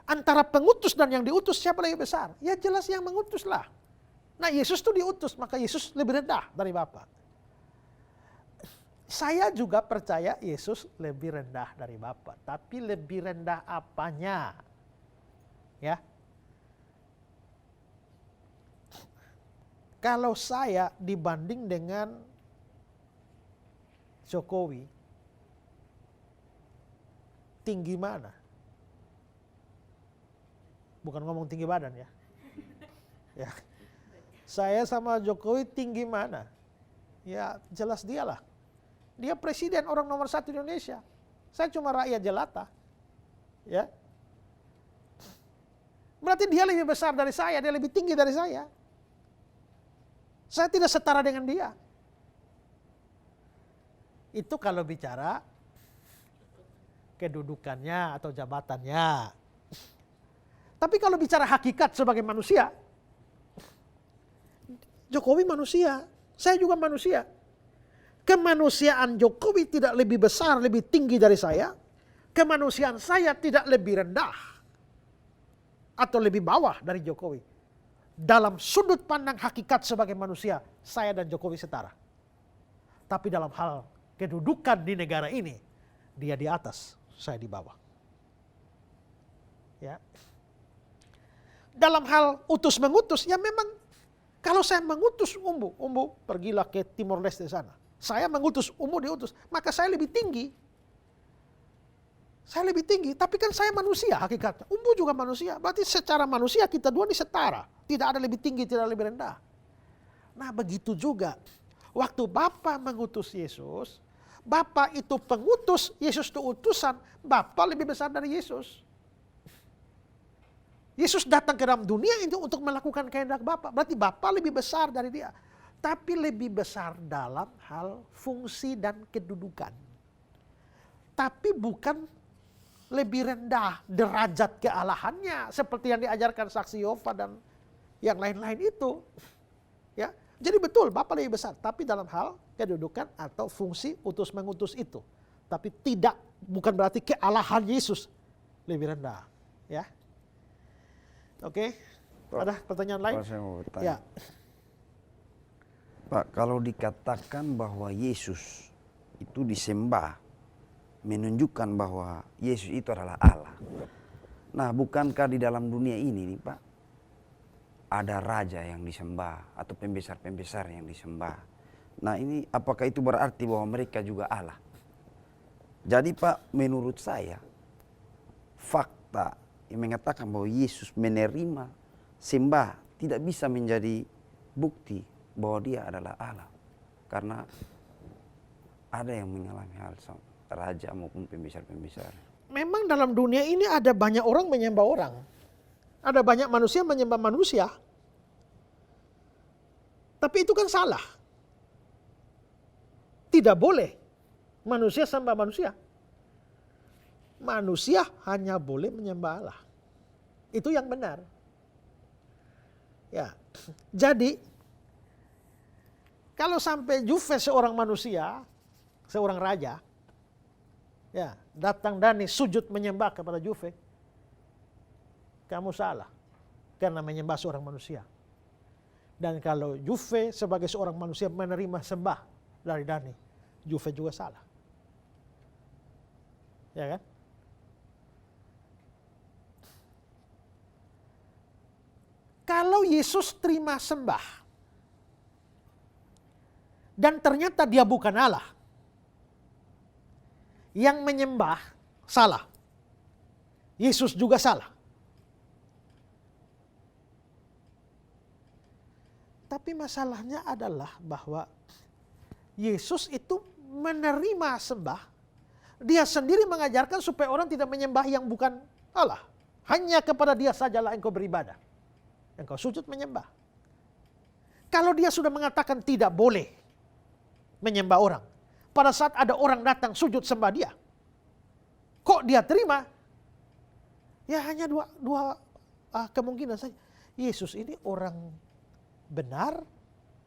antara pengutus dan yang diutus siapa lebih besar? Ya jelas yang mengutus lah. Nah, Yesus itu diutus, maka Yesus lebih rendah dari Bapa. Saya juga percaya Yesus lebih rendah dari Bapa, tapi lebih rendah apanya? Ya. Kalau saya dibanding dengan Jokowi, tinggi mana? Bukan ngomong tinggi badan ya. Ya. Saya sama Jokowi tinggi mana? Ya jelas dialah. Dia presiden orang nomor 1 Indonesia. Saya cuma rakyat jelata. Ya. Berarti dia lebih besar dari saya, dia lebih tinggi dari saya. Saya tidak setara dengan dia. Itu kalau bicara kedudukannya atau jabatannya. Tapi kalau bicara hakikat sebagai manusia, Jokowi manusia, saya juga manusia. Kemanusiaan Jokowi tidak lebih besar, lebih tinggi dari saya. Kemanusiaan saya tidak lebih rendah atau lebih bawah dari Jokowi. Dalam sudut pandang hakikat sebagai manusia, saya dan Jokowi setara. Tapi dalam hal kedudukan di negara ini, dia di atas, saya di bawah. Ya. Dalam hal utus mengutus, ya memang kalau saya mengutus Umbu pergilah ke Timor Leste sana. Saya mengutus Umbu diutus, maka saya lebih tinggi. Saya lebih tinggi, tapi kan saya manusia hakikatnya. Umbu juga manusia, berarti secara manusia kita dua ini setara. Tidak ada lebih tinggi, tidak lebih rendah. Nah begitu juga, waktu Bapa mengutus Yesus, Bapa itu pengutus, Yesus itu utusan, Bapa lebih besar dari Yesus. Yesus datang ke dalam dunia itu untuk melakukan kehendak Bapa, berarti Bapa lebih besar dari dia. Tapi lebih besar dalam hal fungsi dan kedudukan. Tapi bukan lebih rendah derajat kealahannya seperti yang diajarkan saksi Yehova dan yang lain-lain itu. Ya, jadi betul Bapa lebih besar, tapi dalam hal kedudukan atau fungsi utus mengutus itu. Tapi tidak, bukan berarti kealahan Yesus lebih rendah. Ya, oke. Ada pertanyaan lain? Saya mau bertanya. Ya. Pak, kalau dikatakan bahwa Yesus itu disembah, menunjukkan bahwa Yesus itu adalah Allah. Nah, bukankah di dalam dunia ini nih Pak, ada raja yang disembah atau pembesar-pembesar yang disembah. Nah ini apakah itu berarti bahwa mereka juga Allah? Jadi Pak, menurut saya fakta yang mengatakan bahwa Yesus menerima sembah tidak bisa menjadi bukti bahwa dia adalah Allah. Karena ada yang mengalami hal sama raja maupun pembesar-pembesar. Memang dalam dunia ini ada banyak orang menyembah orang. Ada banyak manusia menyembah manusia. Tapi itu kan salah. Tidak boleh manusia sembah manusia. Manusia hanya boleh menyembah Allah. Itu yang benar. Ya. Jadi kalau sampai Juve seorang manusia, seorang raja, ya, datang Dani sujud menyembah kepada Juve, kamu salah karena menyembah seorang manusia. Dan kalau Juve sebagai seorang manusia menerima sembah dari Dani, Juve juga salah. Ya kan? Kalau Yesus terima sembah dan ternyata dia bukan Allah, yang menyembah salah. Yesus juga salah. Tapi masalahnya adalah bahwa Yesus itu menerima sembah. Dia sendiri mengajarkan supaya orang tidak menyembah yang bukan Allah. Hanya kepada dia sajalah engkau beribadah. Engkau sujud menyembah. Kalau dia sudah mengatakan tidak boleh menyembah orang, pada saat ada orang datang sujud sembah dia, kok dia terima? Ya hanya dua kemungkinan saja. Yesus ini orang benar,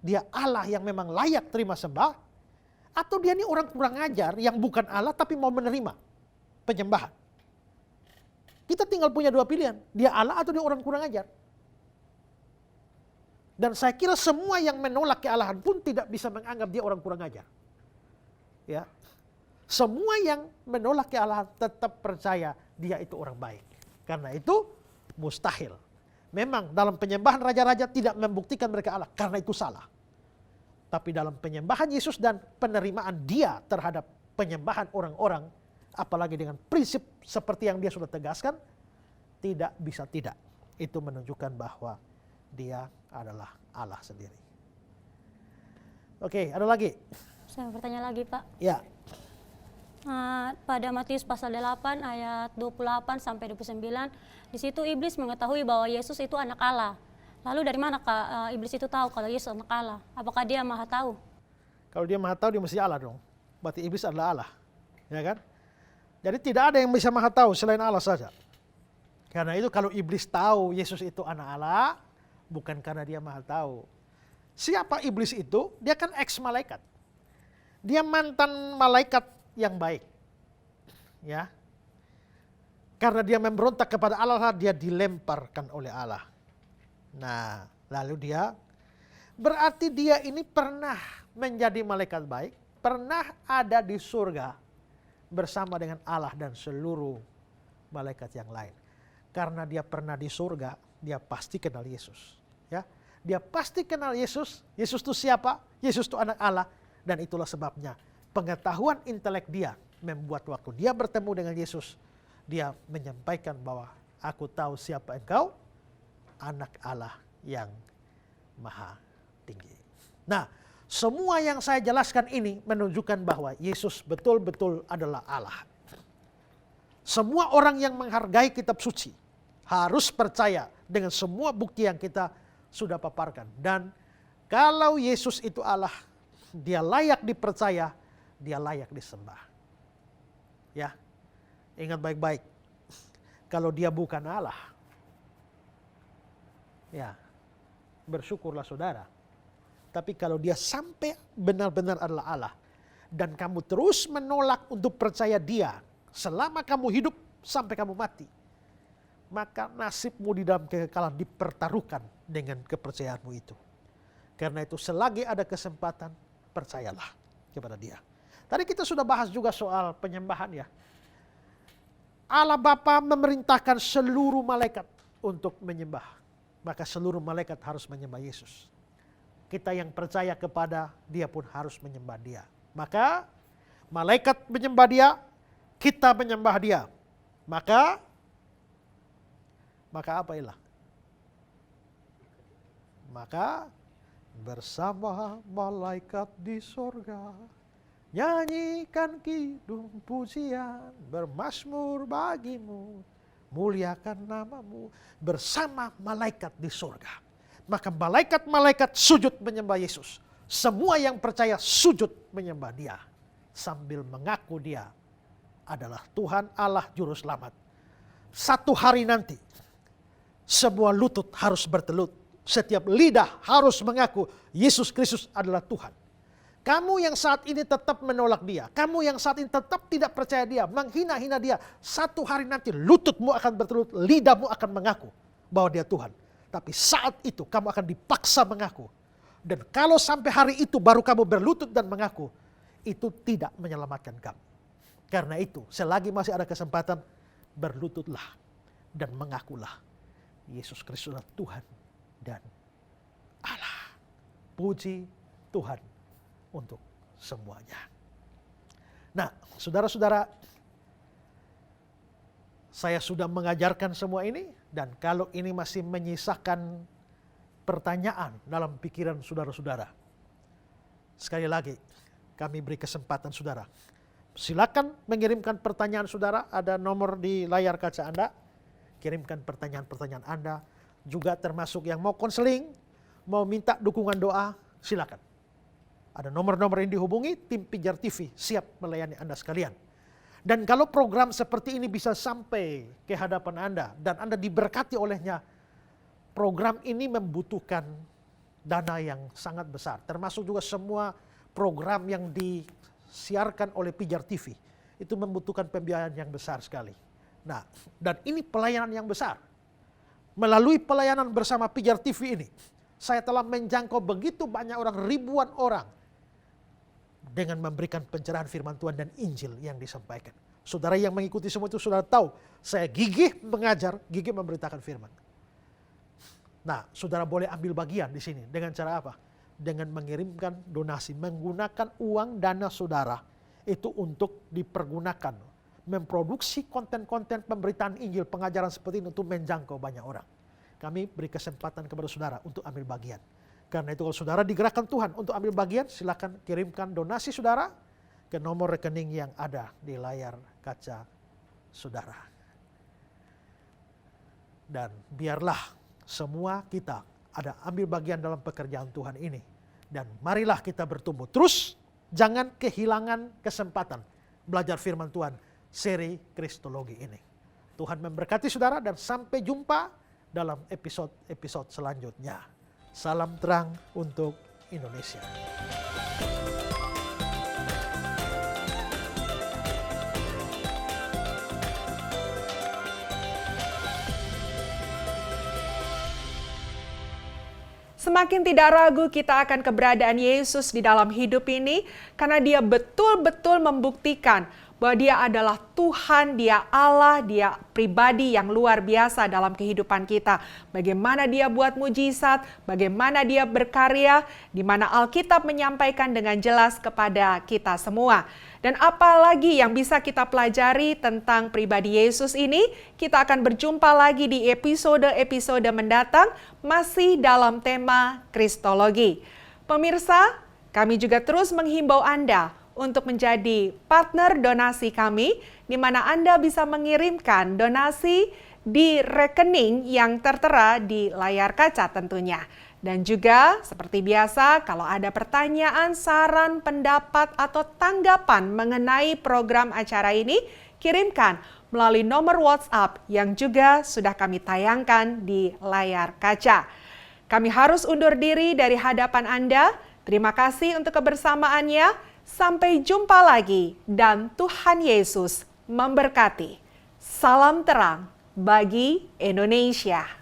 dia Allah yang memang layak terima sembah, atau dia ini orang kurang ajar yang bukan Allah tapi mau menerima penyembahan. Kita tinggal punya dua pilihan, dia Allah atau dia orang kurang ajar. Dan saya kira semua yang menolak kealahan pun tidak bisa menganggap dia orang kurang ajar. Ya. Semua yang menolak kealahan tetap percaya dia itu orang baik. Karena itu mustahil. Memang dalam penyembahan raja-raja tidak membuktikan mereka Allah, karena itu salah. Tapi dalam penyembahan Yesus dan penerimaan dia terhadap penyembahan orang-orang, apalagi dengan prinsip seperti yang dia sudah tegaskan, tidak bisa tidak. Itu menunjukkan bahwa dia adalah Allah sendiri. Oke, ada lagi? Saya bertanya lagi, Pak. Ya. Pada Matius pasal 8 ayat 28 sampai 29, di situ iblis mengetahui bahwa Yesus itu anak Allah. Lalu dari mana iblis itu tahu kalau Yesus anak Allah? Apakah dia maha tahu? Kalau dia maha tahu, dia mesti Allah dong. Berarti iblis adalah Allah. Ya kan? Jadi tidak ada yang bisa maha tahu selain Allah saja. Karena itu kalau iblis tahu Yesus itu anak Allah, bukan karena dia maha tahu. Siapa iblis itu? Dia kan ex-malaikat. Dia mantan malaikat yang baik. Ya. Karena dia memberontak kepada Allah, dia dilemparkan oleh Allah. Nah, lalu berarti dia ini pernah menjadi malaikat baik, pernah ada di surga bersama dengan Allah dan seluruh malaikat yang lain. Karena dia pernah di surga, dia pasti kenal Yesus. Ya, dia pasti kenal Yesus. Yesus itu siapa? Yesus itu anak Allah, dan itulah sebabnya pengetahuan intelek dia membuat waktu dia bertemu dengan Yesus, dia menyampaikan bahwa aku tahu siapa engkau, anak Allah yang maha tinggi. Nah, semua yang saya jelaskan ini menunjukkan bahwa Yesus betul-betul adalah Allah. Semua orang yang menghargai kitab suci harus percaya dengan semua bukti yang kita sudah paparkan. Dan kalau Yesus itu Allah, dia layak dipercaya, dia layak disembah. Ya, ingat baik-baik. Kalau dia bukan Allah, ya, bersyukurlah saudara. Tapi kalau dia sampai benar-benar adalah Allah, dan kamu terus menolak untuk percaya dia selama kamu hidup sampai kamu mati, maka nasibmu di dalam kekekalan dipertaruhkan dengan kepercayaanmu itu. Karena itu selagi ada kesempatan, percayalah kepada dia. Tadi kita sudah bahas juga soal penyembahan ya. Allah Bapa memerintahkan seluruh malaikat untuk menyembah. Maka seluruh malaikat harus menyembah Yesus. Kita yang percaya kepada dia pun harus menyembah dia. Maka malaikat menyembah dia, kita menyembah Dia, maka apa ilah? Maka bersama malaikat di sorga, nyanyikan kidung pujian, bermazmur bagimu, muliakan namamu, bersama malaikat di sorga. Maka malaikat-malaikat sujud menyembah Yesus. Semua yang percaya sujud menyembah Dia, sambil mengaku Dia adalah Tuhan Allah Juru Selamat. Satu hari nanti, semua lutut harus bertelut. Setiap lidah harus mengaku Yesus Kristus adalah Tuhan. Kamu yang saat ini tetap menolak Dia, kamu yang saat ini tetap tidak percaya Dia, menghina-hina Dia, satu hari nanti lututmu akan bertelut, lidahmu akan mengaku bahwa Dia Tuhan. Tapi saat itu kamu akan dipaksa mengaku. Dan kalau sampai hari itu baru kamu berlutut dan mengaku, itu tidak menyelamatkan kamu. Karena itu, selagi masih ada kesempatan, berlututlah dan mengakulah Yesus Kristus adalah Tuhan dan Allah. Puji Tuhan untuk semuanya. Nah, saudara-saudara, saya sudah mengajarkan semua ini, dan kalau ini masih menyisakan pertanyaan dalam pikiran saudara-saudara, sekali lagi kami beri kesempatan saudara. Silakan mengirimkan pertanyaan saudara, ada nomor di layar kaca Anda. Kirimkan pertanyaan-pertanyaan Anda, juga termasuk yang mau konseling, mau minta dukungan doa, silakan. Ada nomor-nomor yang dihubungi, tim Pijar TV siap melayani Anda sekalian. Dan kalau program seperti ini bisa sampai ke hadapan Anda dan Anda diberkati olehnya, program ini membutuhkan dana yang sangat besar. Termasuk juga semua program yang disiarkan oleh Pijar TV, itu membutuhkan pembiayaan yang besar sekali. Nah, dan ini pelayanan yang besar. Melalui pelayanan bersama Pijar TV ini, saya telah menjangkau begitu banyak orang, ribuan orang, dengan memberikan pencerahan firman Tuhan dan Injil yang disampaikan. Saudara yang mengikuti semua itu sudah tahu, saya gigih mengajar, gigih memberitakan firman. Nah, saudara boleh ambil bagian di sini dengan cara apa? Dengan mengirimkan donasi, menggunakan uang dana saudara itu untuk dipergunakan memproduksi konten-konten pemberitaan Injil, pengajaran seperti ini untuk menjangkau banyak orang. Kami beri kesempatan kepada saudara untuk ambil bagian. Karena itu kalau saudara digerakkan Tuhan untuk ambil bagian, silakan kirimkan donasi saudara ke nomor rekening yang ada di layar kaca saudara. Dan biarlah semua kita ada ambil bagian dalam pekerjaan Tuhan ini. Dan marilah kita bertumbuh. Terus jangan kehilangan kesempatan belajar firman Tuhan seri Kristologi ini. Tuhan memberkati saudara dan sampai jumpa dalam episode-episode selanjutnya. Salam terang untuk Indonesia. Semakin tidak ragu kita akan keberadaan Yesus di dalam hidup ini karena Dia betul-betul membuktikan bahwa Dia adalah Tuhan, Dia Allah, Dia pribadi yang luar biasa dalam kehidupan kita. Bagaimana Dia buat mujizat, bagaimana Dia berkarya, di mana Alkitab menyampaikan dengan jelas kepada kita semua. Dan apa lagi yang bisa kita pelajari tentang pribadi Yesus ini? Kita akan berjumpa lagi di episode-episode mendatang, masih dalam tema Kristologi. Pemirsa, kami juga terus menghimbau Anda untuk menjadi partner donasi kami, di mana Anda bisa mengirimkan donasi di rekening yang tertera di layar kaca tentunya. Dan juga seperti biasa, kalau ada pertanyaan, saran, pendapat, atau tanggapan mengenai program acara ini, kirimkan melalui nomor WhatsApp yang juga sudah kami tayangkan di layar kaca. Kami harus undur diri dari hadapan Anda. Terima kasih untuk kebersamaannya. Sampai jumpa lagi dan Tuhan Yesus memberkati. Salam terang bagi Indonesia.